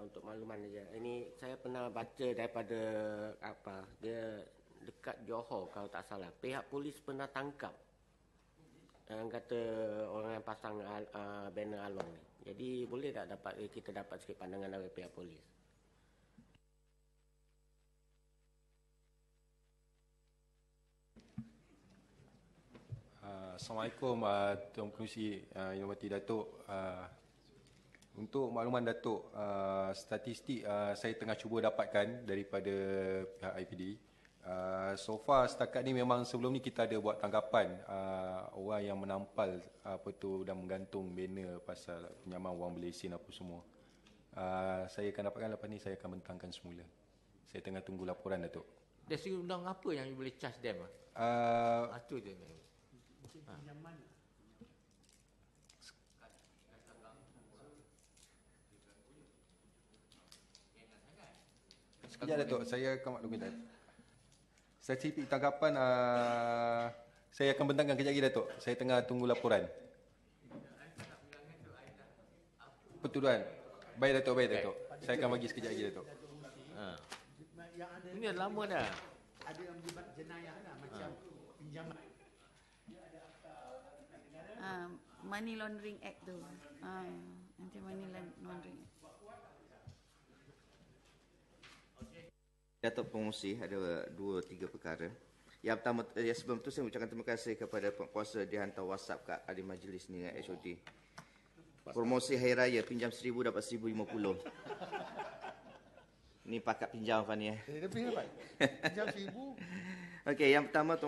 [SPEAKER 7] untuk makluman saja. Ini saya pernah baca daripada dia dekat Johor kalau tak salah. Pihak polis pernah tangkap yang kata orang yang pasang banner Along ni. Jadi boleh tak kita dapat sikit pandangan dari pihak polis?
[SPEAKER 20] Assalamualaikum Tuan Pengerusi Yang Hormati Datuk. Untuk makluman Datuk, statistik saya tengah cuba dapatkan daripada pihak IPD. So far setakat ni memang sebelum ni kita ada buat tangkapan orang yang menampal dan menggantung banner pasal pinjaman wang berlesen apa semua. Saya akan dapatkan lepas ni, saya akan bentangkan semula. Saya tengah tunggu laporan Datuk.
[SPEAKER 2] Dari segi undang apa yang you boleh charge them? Itu je.
[SPEAKER 20] Sekejap Datuk, saya akan maklumkan Datuk. Statistik tangkapan saya akan bentangkan kejap lagi Datuk. Saya tengah tunggu laporan. Betul Tuan. Baik Datuk, baik Datuk. Saya akan bagi sekejap lagi Datuk.
[SPEAKER 2] Ini dah lama dah.
[SPEAKER 6] Ada yang berbuat jenayah lah macam pinjaman.
[SPEAKER 19] Money Laundering Act tu. Anti Money Laundering Act.
[SPEAKER 3] Datuk Pengerusi, ada 2-3 perkara. Yang pertama, sebelum tu saya ucapkan terima kasih kepada penguasa dia hantar WhatsApp kat ahli majlis ni dengan HOD. Promosi Hari Raya, pinjam 1,000 dapat 1,050. Ni pakat pinjam Fani.
[SPEAKER 6] Lebih dapat. Pinjam 1,000.
[SPEAKER 3] Okey, yang pertama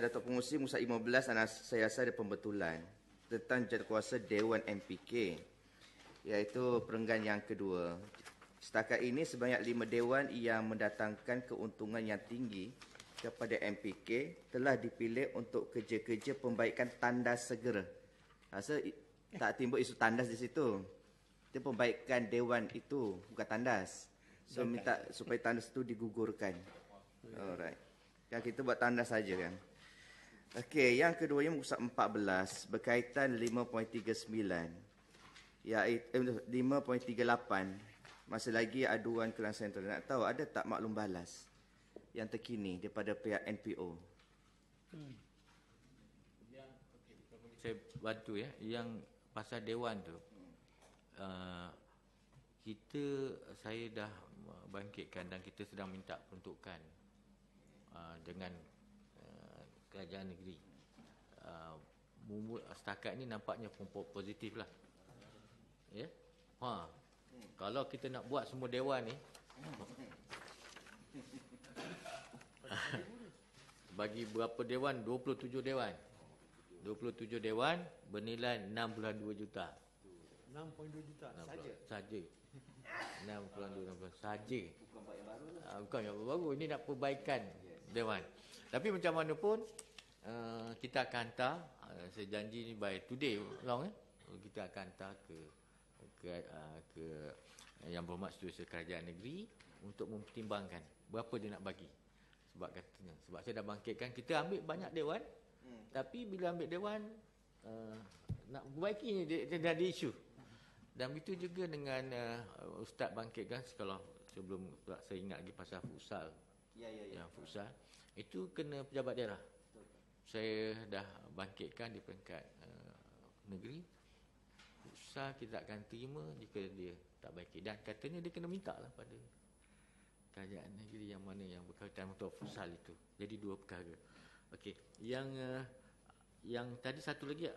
[SPEAKER 3] Datuk Pengerusi Musa 15 saya rasa ada pembetulan tentang jadualkuasa Dewan MPK, iaitu perenggan yang kedua. Setakat ini sebanyak 5 dewan yang mendatangkan keuntungan yang tinggi kepada MPK telah dipilih untuk kerja-kerja pembaikan tandas segera. Rasa tak timbul isu tandas di situ. Itu pembaikan dewan itu, bukan tandas. So minta supaya tandas itu digugurkan. Alright. Kan kita buat tandas saja kan. Okey, yang keduanya muka 14 berkaitan 5.39. Iaitu 5.38. Masih lagi aduan Kelang Sentral. Nak tahu ada tak maklum balas yang terkini daripada pihak NPO?
[SPEAKER 2] Saya bantu ya. Yang pasal dewan tu, saya dah bangkitkan dan kita sedang minta peruntukan dengan kerajaan negeri. Setakat ni nampaknya positif lah. Ya. Kalau kita nak buat semua dewan ni, bagi berapa dewan? 27 dewan. 27 dewan bernilai 6.2 juta.
[SPEAKER 6] 6.2 juta saja.
[SPEAKER 2] 6.2 saja. Bukan yang baru. Ini nak perbaikan dewan. Tapi macam mana pun kita akan hantar, saya janji ni by today long kita akan hantar ke Yang Berhormat Setiausaha Kerajaan Negeri untuk mempertimbangkan berapa dia nak bagi. Sebab saya dah bangkitkan, kita ambil banyak dewan, tapi bila ambil dewan nak perbaiki dia ada isu. Dan begitu juga dengan Ustaz bangkitkan, kalau sebelum saya ingat lagi pasal futsal. Yang futsal itu kena pejabat daerah. Saya dah bangkitkan di peringkat negeri. Futsal kita akan terima jika dia tak baiki, dan katanya dia kena minta lah pada kerajaan negeri yang mana yang berkaitan untuk futsal itu. Jadi 2 perkara. Okey, yang tadi satu lagi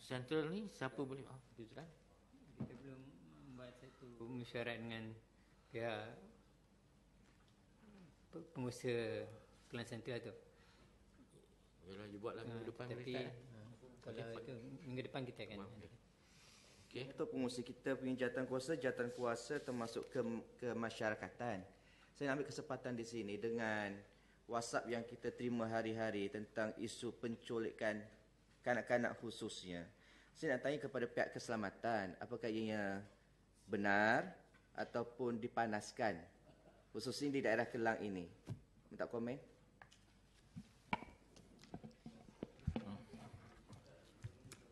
[SPEAKER 2] central ni siapa boleh Kita
[SPEAKER 1] belum membuat satu mesyuarat dengan pihak pengusaha Kelang Sentral tu.
[SPEAKER 2] Yalah, you buatlah minggu depan.
[SPEAKER 1] Tapi kalau itu minggu depan kita akan ada.
[SPEAKER 3] Okay. Untuk pengurusi kita punya jawatan kuasa termasuk kemasyarakatan. Saya ambil kesempatan di sini dengan WhatsApp yang kita terima hari-hari tentang isu penculikan kanak-kanak khususnya. Saya nak tanya kepada pihak keselamatan, apakah ianya benar ataupun dipanaskan, khususnya di daerah Kelang ini? Minta komen.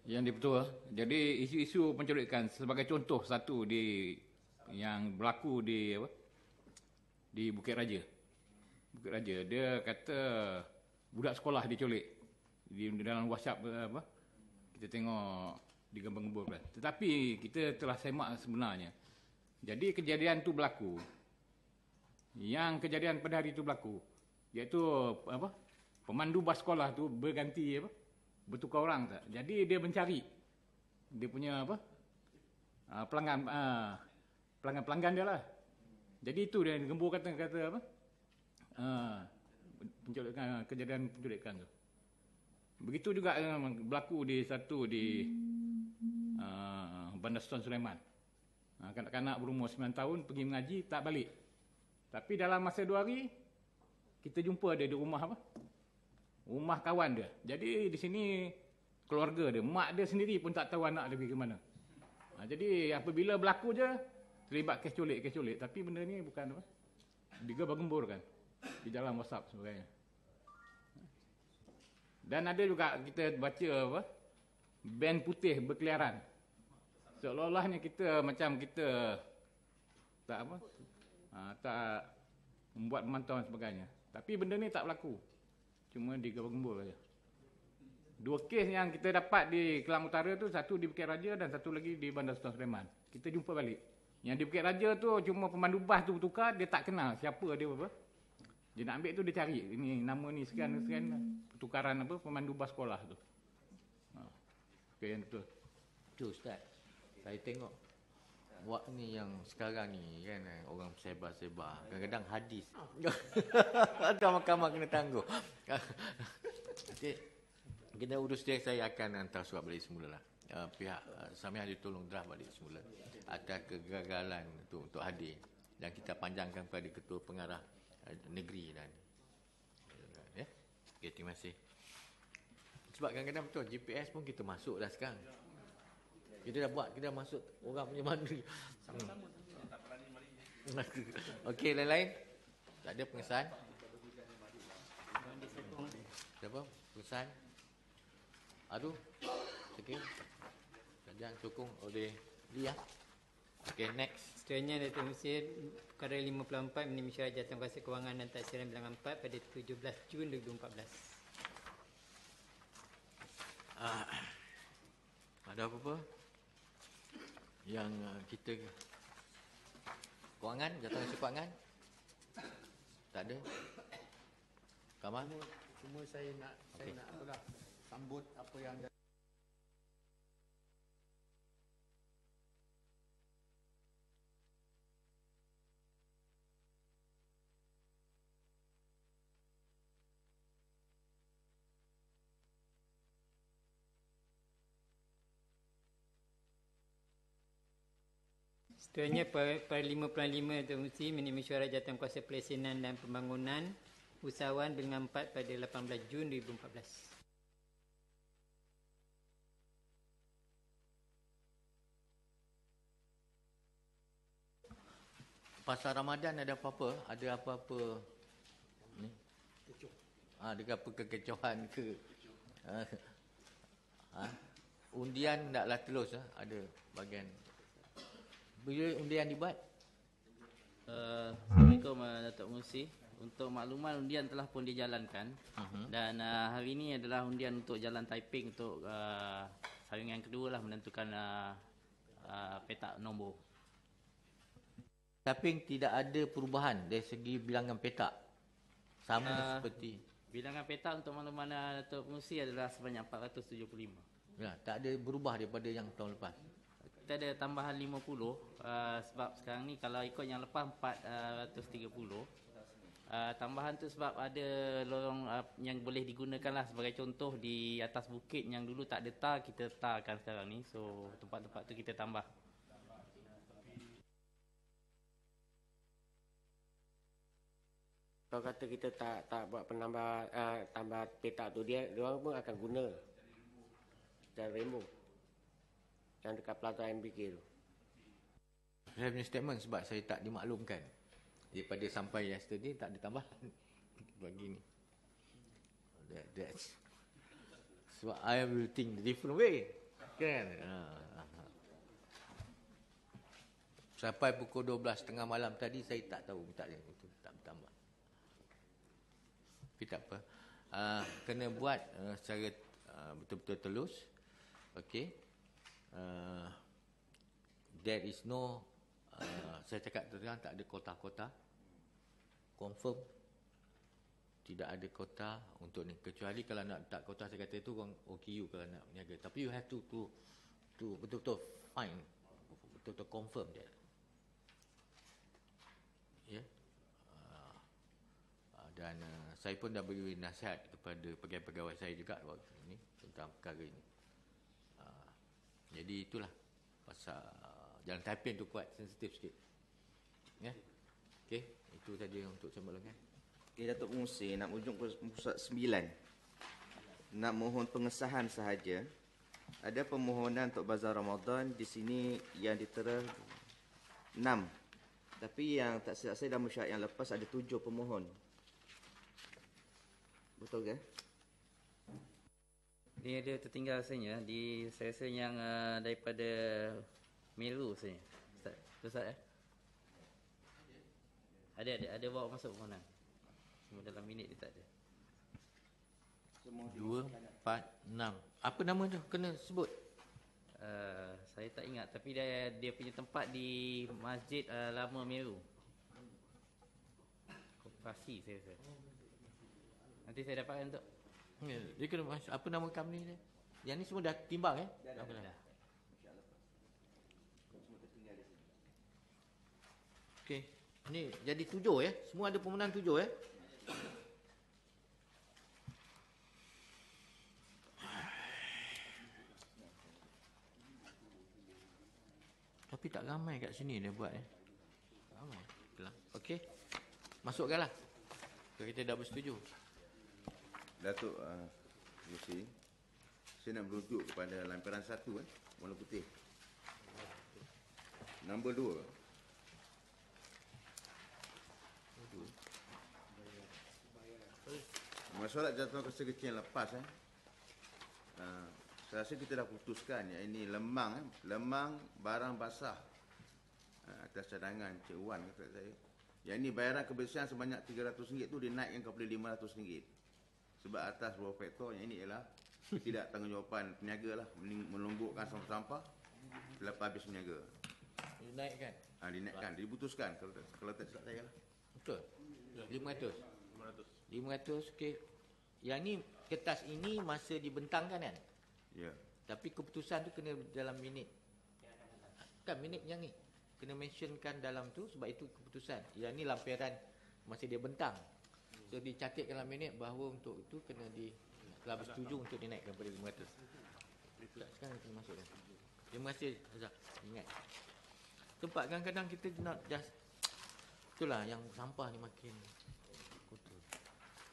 [SPEAKER 21] Yang betul. Jadi isu-isu penculikan sebagai contoh satu yang berlaku di Bukit Raja. Bukit Raja, dia kata budak sekolah diculik di dalam WhatsApp kita tengok digembar-gemburkan. Tetapi kita telah semak sebenarnya. Jadi kejadian tu berlaku. Yang kejadian pada hari itu berlaku, iaitu pemandu bas sekolah tu berganti bertukar orang tak. Jadi dia mencari dia punya pelanggan dia lah. Jadi itu dia gembur kata penculikan, kejadian penculikan tu. Begitu juga berlaku di Bandar Sultan Sulaiman. Kanak-kanak berumur 9 tahun pergi mengaji tak balik. Tapi dalam masa 2 hari kita jumpa dia di rumah rumah kawan dia. Jadi di sini keluarga dia, mak dia sendiri pun tak tahu anak dia pergi ke mana. Jadi apabila berlaku je terlibat kes culik. Tapi benda ni bukan digembar-gembur kan di dalam WhatsApp sebagainya. Dan ada juga kita baca band putih berkeliaran. Seolah-olahnya kita tak membuat pemantauan sebagainya. Tapi benda ni tak berlaku. Cuma digembar-gembur saja. 2 kes yang kita dapat di Kelang Utara tu, satu di Bukit Raja dan satu lagi di Bandar Sultan Sulaiman. Kita jumpa balik. Yang di Bukit Raja tu cuma pemandu bas tu bertukar, dia tak kenal siapa dia Dia nak ambil tu dia cari. Ini nama ni sekian. Pertukaran pemandu bas sekolah tu. Okey, yang betul.
[SPEAKER 2] Tu Ustaz. Saya tengok ni yang sekarang ni kan orang sebar-sebar. Kadang-kadang hadis. Ada mahkamah kena tangguh. Okey. Kita urus dia, saya akan hantar surat balik semula lah. Pihak Samiah ditolong draft balik semula atas kegagalan untuk hadir, dan kita panjangkan kepada Ketua Pengarah Negeri dan okay, terima kasih. Sebab kadang-kadang betul GPS pun kita masuk dah sekarang. Kita dah buat, kita dah masuk orang punya mandiri. Sama-sama. Okey, lain-lain? Tak ada pengesahan? Siapa? Pengesahan? Aduh. Okey. Jangan sokong oleh Lia. Okey, next.
[SPEAKER 1] Seterusnya Datuk Musir perkara 54 menerima mesyuarat Jawatankuasa Kewangan dan Taksiran bilangan 4 pada 17 Jun 2014.
[SPEAKER 2] Ada apa-apa? Yang kita Kewangan, Jawatankuasa Kewangan? Tak ada. Kamal?
[SPEAKER 6] Cuma saya nak sambut apa yang
[SPEAKER 1] Seterusnya per 5.5 Datuk Musri menerima mesyuarat Jawatankuasa Pelesenan dan Pembangunan Usahawan bilangan 4 pada 18 Jun 2014.
[SPEAKER 2] Pasal Ramadan ada apa-apa? Ada apa-apa ni? Ada apa kekecohan ke? Undian taklah terus ada bahagian. Bila undian dibuat?
[SPEAKER 22] Assalamualaikum Datuk Musri. Untuk makluman, undian telah pun dijalankan. Dan hari ini adalah undian untuk Jalan Taiping untuk saringan kedua lah, menentukan petak nombor.
[SPEAKER 2] Taiping tidak ada perubahan dari segi bilangan petak. Sama seperti
[SPEAKER 22] bilangan petak untuk makluman Datuk Musri adalah sebanyak 475.
[SPEAKER 2] Ya, tak ada berubah daripada yang tahun lepas.
[SPEAKER 22] Kita ada tambahan 50 sebab sekarang ni kalau ikut yang lepas 430. Tambahan tu sebab ada lorong yang boleh digunakan lah, sebagai contoh di atas bukit yang dulu tak ada tar, kita tarkan sekarang ni. So tempat-tempat tu kita tambah.
[SPEAKER 7] Kalau kata kita tak buat penambah tambah petak tu, dia orang pun akan guna jalan rainbow yang dekat Plaza MBK tu.
[SPEAKER 2] Saya punya statement sebab saya tak dimaklumkan. Daripada sampai yesterday tak ada tambahan bagi ni. That's sebab I will think the different way. Kan? Sampai pukul 12.30 malam tadi saya tak tahu tak ada itu tak bertambah. Tapi tak apa. Kena buat secara betul-betul telus. Okey. There is no saya cakap terang tak ada kota-kota. Confirm tidak ada kota untuk ni, kecuali kalau nak letak kota saya kata itu orang OKU kalau nak berniaga, tapi you have to betul-betul find, betul-betul confirm dia. Ya. Dan saya pun dah beri nasihat kepada pegawai-pegawai saya juga waktu ini tentang perkara ini. Jadi itulah pasal jalan Taiping tu kuat, sensitif sikit. Ya. Okey, itu saja untuk saya maklumkan.
[SPEAKER 3] Okay, Datuk Pengurusi, nak ujung ke pusat 9. Nak mohon pengesahan sahaja. Ada permohonan untuk bazar Ramadan di sini yang ditera 6. Tapi yang tak silap saya dalam mesyuarat yang lepas ada 7 pemohon. Betul ke?
[SPEAKER 22] Ni ada tertinggal rasanya di saya yang daripada Meru rasanya. Ustaz Ada bawa masuk permohonan. Cuma dalam minit dia tak ada.
[SPEAKER 2] 2, 4, 6. Apa nama tu? Kena sebut.
[SPEAKER 22] Saya tak ingat, tapi dia punya tempat di Masjid Lama Meru. Koperasi saya rasa. Nanti saya dapatkan untuk.
[SPEAKER 2] Ya, dia kena apa nama company dia? Yang ni semua dah timbang
[SPEAKER 22] Dah.
[SPEAKER 2] Okey. Ni jadi 7 ya. Semua ada permohonan 7 ya. Tapi tak ramai kat sini dia buat ramai. Okey. Masukkanlah. Kalau kita dah bersetuju.
[SPEAKER 5] Datuk Yusi, saya nak merujuk kepada lampiran 1 warna putih. Nombor 2. Masalah jatuh kuasa kecil yang lepas saya rasa kita dah putuskan yang ini lemang barang basah atas cadangan Cik Wan kata saya. Yang ini bayaran kebersihan sebanyak RM300 tu dinaikkan kepada RM500. Sebab atas beberapa faktor yang ini ialah tidak tanggungjawab peniaga lah, melonggokkan sampah-sampah selepas habis berniaga.
[SPEAKER 2] Dinaikkan.
[SPEAKER 5] Dinaikkan, diputuskan kalau tak silap saya lah.
[SPEAKER 2] Betul. 500. 500 okey. Yang ni kertas ini masa dibentangkan kan?
[SPEAKER 5] Ya.
[SPEAKER 2] Tapi keputusan tu kena dalam minit. Kan minit yang ni. Kena mentionkan dalam tu sebab itu keputusan. Yang ni lampiran masa dia bentang. So dicatat dalam minit bahawa untuk itu kena telah bersetuju untuk dinaikkan pada 500. Tak sekarang kena masukkan. Terima kasih Azhar. Ingat. Tempat kadang-kadang kita nak just itulah yang sampah ni makin kotor.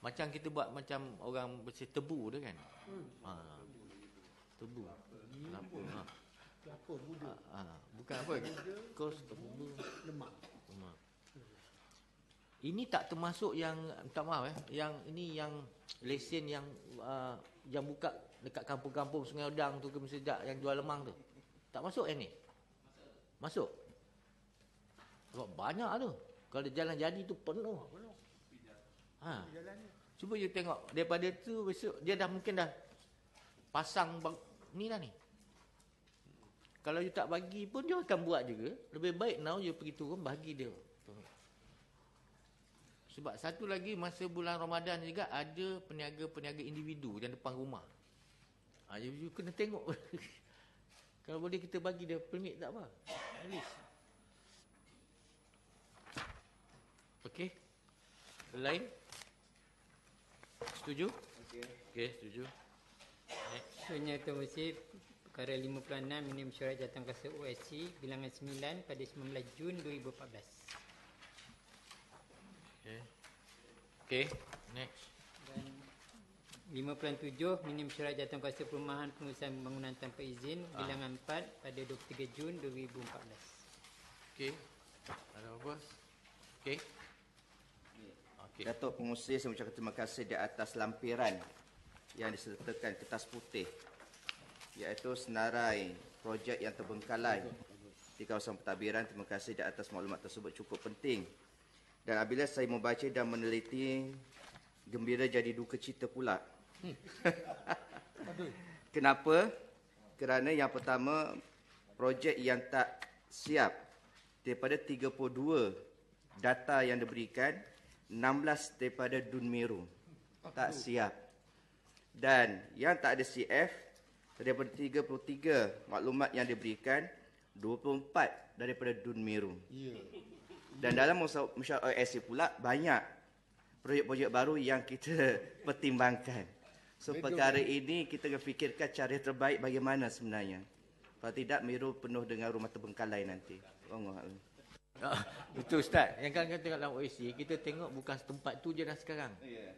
[SPEAKER 2] Macam kita buat macam orang bersih tebu tu kan. Tebu. Kenapa?
[SPEAKER 6] Kelapa muda.
[SPEAKER 2] Bukan apa. Kos tebu
[SPEAKER 6] lemak.
[SPEAKER 2] Ini tak termasuk yang minta maaf yang ini yang lesen yang buka dekat kampung-kampung Sungai Udang tu ke Mesejak yang jual lemang tu. Tak masuk yang ni. Masuk. Sebab banyak tu. Kalau jalan jadi tu penuh. Cuba you tengok daripada tu besok dia dah mungkin dah pasang ni lah ni. Kalau you tak bagi pun dia akan buat juga. Lebih baik now you pergi turun bagi dia. Sebab satu lagi masa bulan Ramadan juga ada peniaga-peniaga individu yang depan rumah. You kena tengok. Kalau boleh kita bagi dia permit tak apa. At least. Okey. Lain? Setuju? Okey, setuju.
[SPEAKER 1] Sebenarnya Tuan Musib, perkara 56 ini mesyuarat jawatan kuasa OSC bilangan 9 pada 19 Jun 2014.
[SPEAKER 2] Okay. Okey, next.
[SPEAKER 1] Dan 5.7 minim syarat jatuh kuasa perumahan pengurusan pembangunan tanpa izin bilangan 4 pada 23 Jun 2014.
[SPEAKER 2] Okey. Ada apa? Okey.
[SPEAKER 3] Okay. Datuk Pengurusi, saya mengucapkan terima kasih di atas lampiran yang disertakan kertas putih, iaitu senarai projek yang terbengkalai di kawasan pentadbiran. Terima kasih di atas maklumat tersebut, cukup penting. Dan apabila saya membaca dan meneliti, gembira jadi duka cita pula. Kenapa? Kerana yang pertama, projek yang tak siap daripada 32 data yang diberikan, 16 daripada Dun Meru tak siap. Dan yang tak ada CF, daripada 33 maklumat yang diberikan, 24 daripada Dun Meru. Dan dalam musyawarah OSC pula banyak projek-projek baru yang kita pertimbangkan. So perkara ini kita kena fikirkan cara terbaik bagaimana sebenarnya. Kalau tidak, Meru penuh dengan rumah terbengkalai nanti.
[SPEAKER 2] Betul Ustaz. Yang kadang-kadang tengok dalam OSC, kita tengok bukan tempat tu je dah sekarang.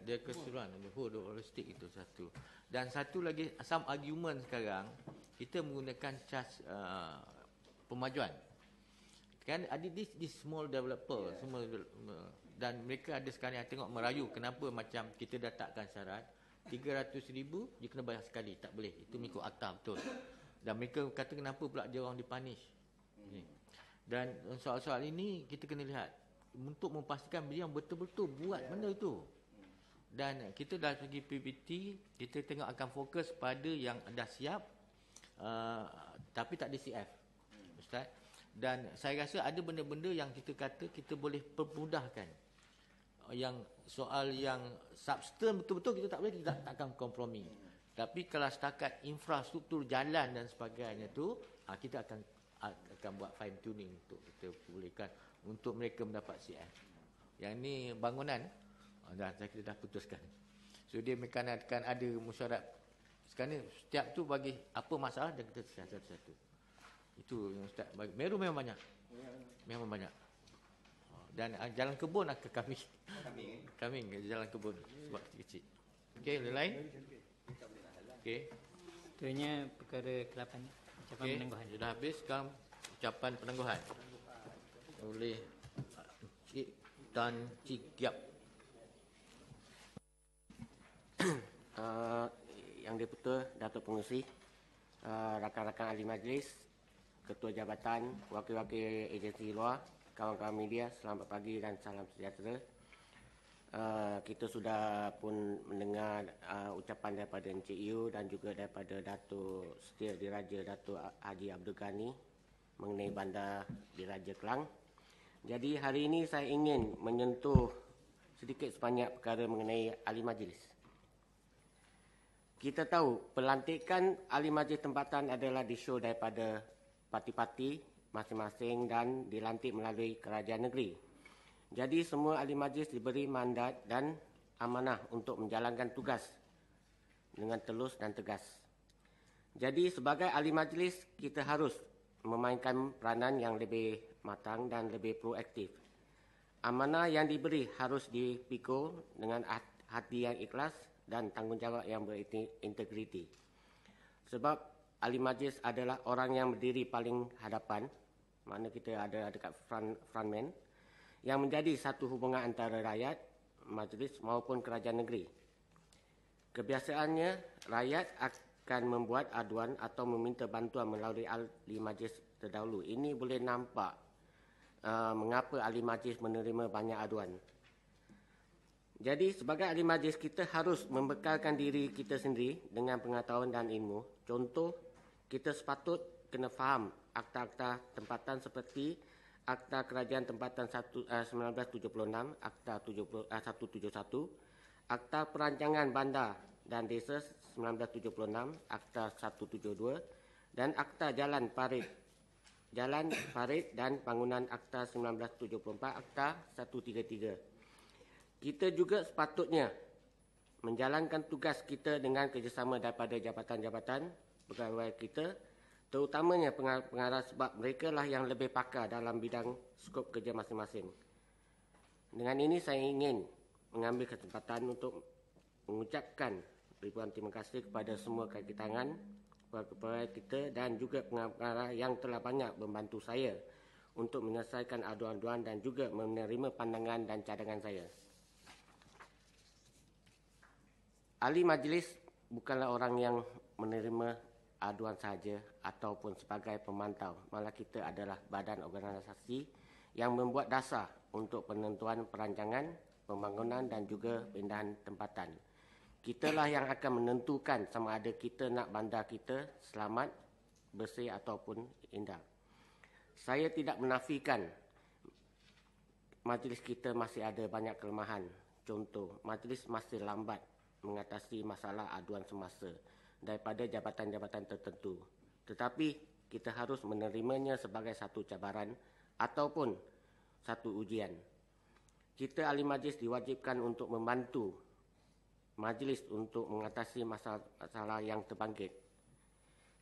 [SPEAKER 2] Dia keseluruhan. Holistik itu satu. Dan satu lagi, some argument sekarang, kita menggunakan cas pemajuan. Kan ada this small developer, dan mereka ada sekarang yang tengok merayu kenapa macam kita dah takkan syarat 300,000 dia kena bayar sekali, tak boleh. Itu mengikut akta betul. Dan mereka kata kenapa pula dia orang dipunish. Dan soal-soal ini kita kena lihat untuk memastikan beliau betul-betul buat benda itu. Dan kita dari segi PPT kita tengok akan fokus pada yang dah siap tapi tak ada CF, Ustaz. Dan saya rasa ada benda-benda yang kita kata kita boleh permudahkan. Yang soal yang substan betul-betul kita tak boleh, kita takkan kompromi. Tapi kalau setakat infrastruktur jalan dan sebagainya tu, kita akan buat fine tuning untuk kita bolehkan untuk mereka mendapat CF. Yang ni bangunan kita dah putuskan. So dia akan ada musyarat. Sekarang ni setiap tu bagi apa masalah dan kita satu-satu. Itu yang Ustaz bagi. Meru memang banyak. Memang banyak. Dan jalan kebun akan kami ke jalan kebun sebab kecil. Okey, lain? Okey.
[SPEAKER 1] Itunya perkara ke-8, ucapan penangguhan.
[SPEAKER 2] Sudah habis sekarang ucapan penangguhan. Oleh Cik Tan Cik Giap.
[SPEAKER 7] Yang Dipertua, Datuk Pengerusi, rakan-rakan ahli majlis, Ketua Jabatan, wakil-wakil agensi luar, kawan-kawan media, selamat pagi dan salam sejahtera. Kita sudah pun mendengar ucapan daripada Encik Yu dan juga daripada Datuk Setia Diraja Datuk Haji Abdul Ghani mengenai bandar Diraja Kelang. Jadi hari ini saya ingin menyentuh sedikit sebanyak perkara mengenai ahli majlis. Kita tahu pelantikan ahli majlis tempatan adalah disyur daripada parti-parti masing-masing dan dilantik melalui kerajaan negeri. Jadi semua ahli majlis diberi mandat dan amanah untuk menjalankan tugas dengan telus dan tegas. Jadi sebagai ahli majlis kita harus memainkan peranan yang lebih matang dan lebih proaktif. Amanah yang diberi harus dipikul dengan hati yang ikhlas dan tanggungjawab yang berintegriti. Sebab ahli majlis adalah orang yang berdiri paling hadapan, mana kita ada dekat frontman, yang menjadi satu hubungan antara rakyat, majlis maupun kerajaan negeri. Kebiasaannya, rakyat akan membuat aduan atau meminta bantuan melalui ahli majlis terdahulu. Ini boleh nampak mengapa ahli majlis menerima banyak aduan. Jadi sebagai ahli majlis kita harus membekalkan diri kita sendiri dengan pengetahuan dan ilmu. Contoh, kita sepatut kena faham akta-akta tempatan seperti Akta Kerajaan Tempatan 1976, Akta 171, Akta Perancangan Bandar dan Desa 1976, Akta 172 dan Akta Jalan Parit dan Bangunan Akta 1974, Akta 133. Kita juga sepatutnya menjalankan tugas kita dengan kerjasama daripada jabatan-jabatan pegawai kita, terutamanya pengarah sebab mereka lah yang lebih pakar dalam bidang skop kerja masing-masing. Dengan ini saya ingin mengambil kesempatan untuk mengucapkan ribuan terima kasih kepada semua kaki tangan, pegawai kita dan juga pengarah yang telah banyak membantu saya untuk menyelesaikan aduan-aduan dan juga menerima pandangan dan cadangan saya. Ahli majlis bukanlah orang yang menerima aduan sahaja ataupun sebagai pemantau. Malah kita adalah badan organisasi yang membuat dasar untuk penentuan perancangan, pembangunan dan juga pindahan tempatan. Kitalah yang akan menentukan sama ada kita nak bandar kita selamat, bersih ataupun indah. Saya tidak menafikan majlis kita masih ada banyak kelemahan. Contoh, majlis masih lambat mengatasi masalah aduan semasa daripada jabatan-jabatan tertentu. Tetapi kita harus menerimanya sebagai satu cabaran ataupun satu ujian. Kita ahli majlis diwajibkan untuk membantu majlis untuk mengatasi masalah yang terbangkit.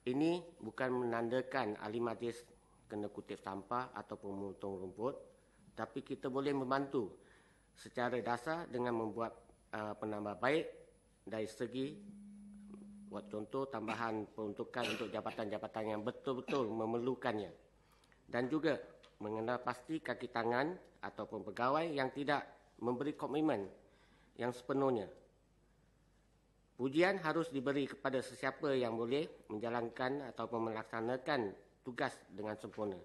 [SPEAKER 7] Ini bukan menandakan ahli majlis kena kutip sampah ataupun memotong rumput, tapi kita boleh membantu secara dasar dengan membuat penambah baik dari segi buat contoh tambahan peruntukan untuk jabatan-jabatan yang betul-betul memerlukannya, dan juga mengenal pasti kaki tangan ataupun pegawai yang tidak memberi komitmen yang sepenuhnya. Pujian harus diberi kepada sesiapa yang boleh menjalankan ataupun melaksanakan tugas dengan sempurna.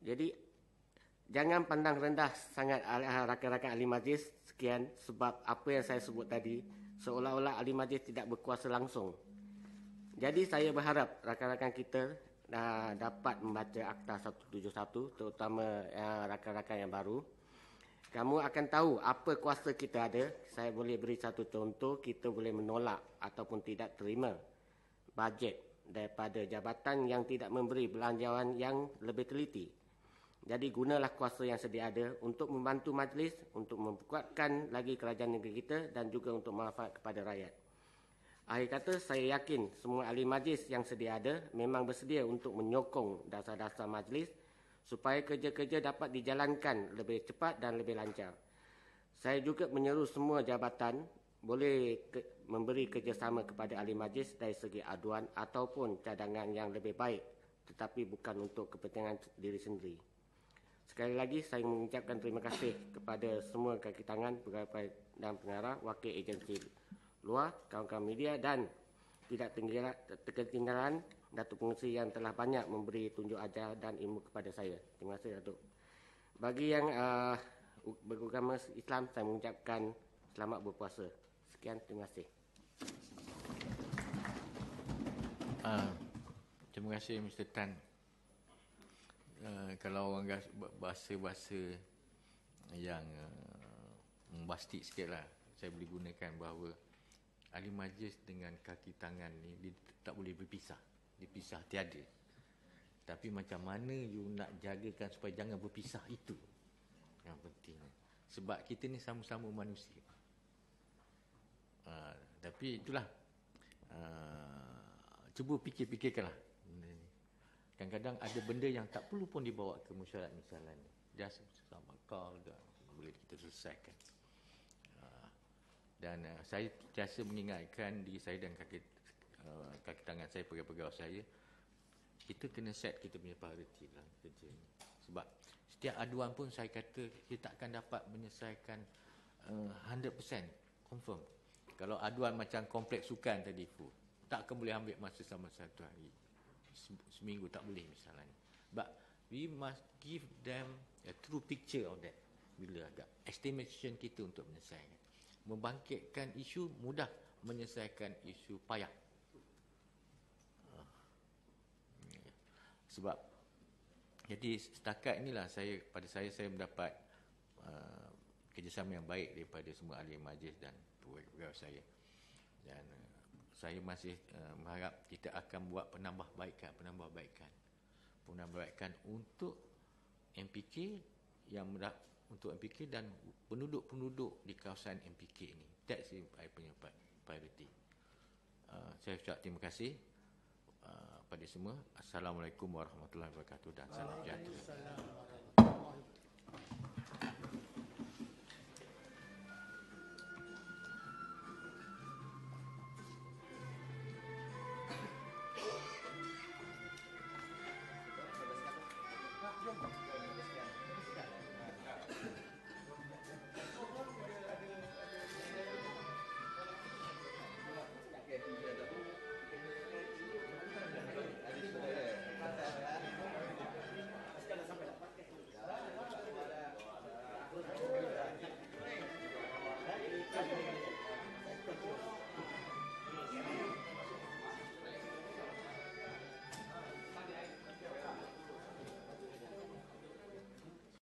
[SPEAKER 7] Jadi, jangan pandang rendah sangat rakan-rakan ahli majlis sekian sebab apa yang saya sebut tadi, seolah-olah ahli majlis tidak berkuasa langsung. Jadi, saya berharap rakan-rakan kita dapat membaca Akta 171, terutama rakan-rakan yang baru. Kamu akan tahu apa kuasa kita ada. Saya boleh beri satu contoh, kita boleh menolak ataupun tidak terima bajet daripada jabatan yang tidak memberi belanjawan yang lebih teliti. Jadi gunalah kuasa yang sedia ada untuk membantu majlis, untuk memperkuatkan lagi kerajaan negeri kita dan juga untuk manfaat kepada rakyat. Akhir kata, saya yakin semua ahli majlis yang sedia ada memang bersedia untuk menyokong dasar-dasar majlis supaya kerja-kerja dapat dijalankan lebih cepat dan lebih lancar. Saya juga menyeru semua jabatan boleh memberi kerjasama kepada ahli majlis dari segi aduan ataupun cadangan yang lebih baik, tetapi bukan untuk kepentingan diri sendiri. Sekali lagi, saya mengucapkan terima kasih kepada semua kaki tangan, pegawai dan pengarah, wakil agensi luar, kawan-kawan media dan tidak ketinggalan Datuk Pengerusi yang telah banyak memberi tunjuk ajar dan ilmu kepada saya. Terima kasih, Datuk. Bagi yang beragama Islam, saya mengucapkan selamat berpuasa. Sekian, terima kasih.
[SPEAKER 2] Terima kasih, Mr. Tan. Kalau orang bahasa-bahasa yang membastik sikit lah, saya boleh gunakan bahawa ahli majlis dengan kaki tangan ni dia tak boleh berpisah. Dipisah tiada. Tapi macam mana you nak jagakan supaya jangan berpisah, itu yang penting. Sebab kita ni sama-sama manusia. Tapi itulah, cuba fikir-fikirkanlah. Kadang-kadang ada benda yang tak perlu pun dibawa ke mesyuarat misalan. Just sama call boleh kita selesaikan. Dan saya biasa mengingatkan diri saya dan kaki tangan saya, pegawai-pegawai saya, kita kena set kita punya priority dalam kerja ni. Sebab setiap aduan pun saya kata kita tak akan dapat menyelesaikan 100% confirm. Kalau aduan macam kompleks sukan tadi, tak akan boleh ambil masa sama satu hari, seminggu tak boleh misalnya. But we must give them a true picture of that. Bila agak estimation kita untuk menyelesaikan, membangkitkan isu mudah, menyelesaikan isu payah. Sebab jadi setakat inilah saya mendapat kerjasama yang baik daripada semua ahli majlis dan pegawai saya. Dan saya masih mengharap kita akan buat penambahbaikan untuk MPK untuk MPK dan penduduk-penduduk di kawasan MPK ini. That's saya punya priority. Saya ucap terima kasih pada semua. Assalamualaikum warahmatullahi wabarakatuh dan salam sejahtera.
[SPEAKER 19] Assalamualaikum.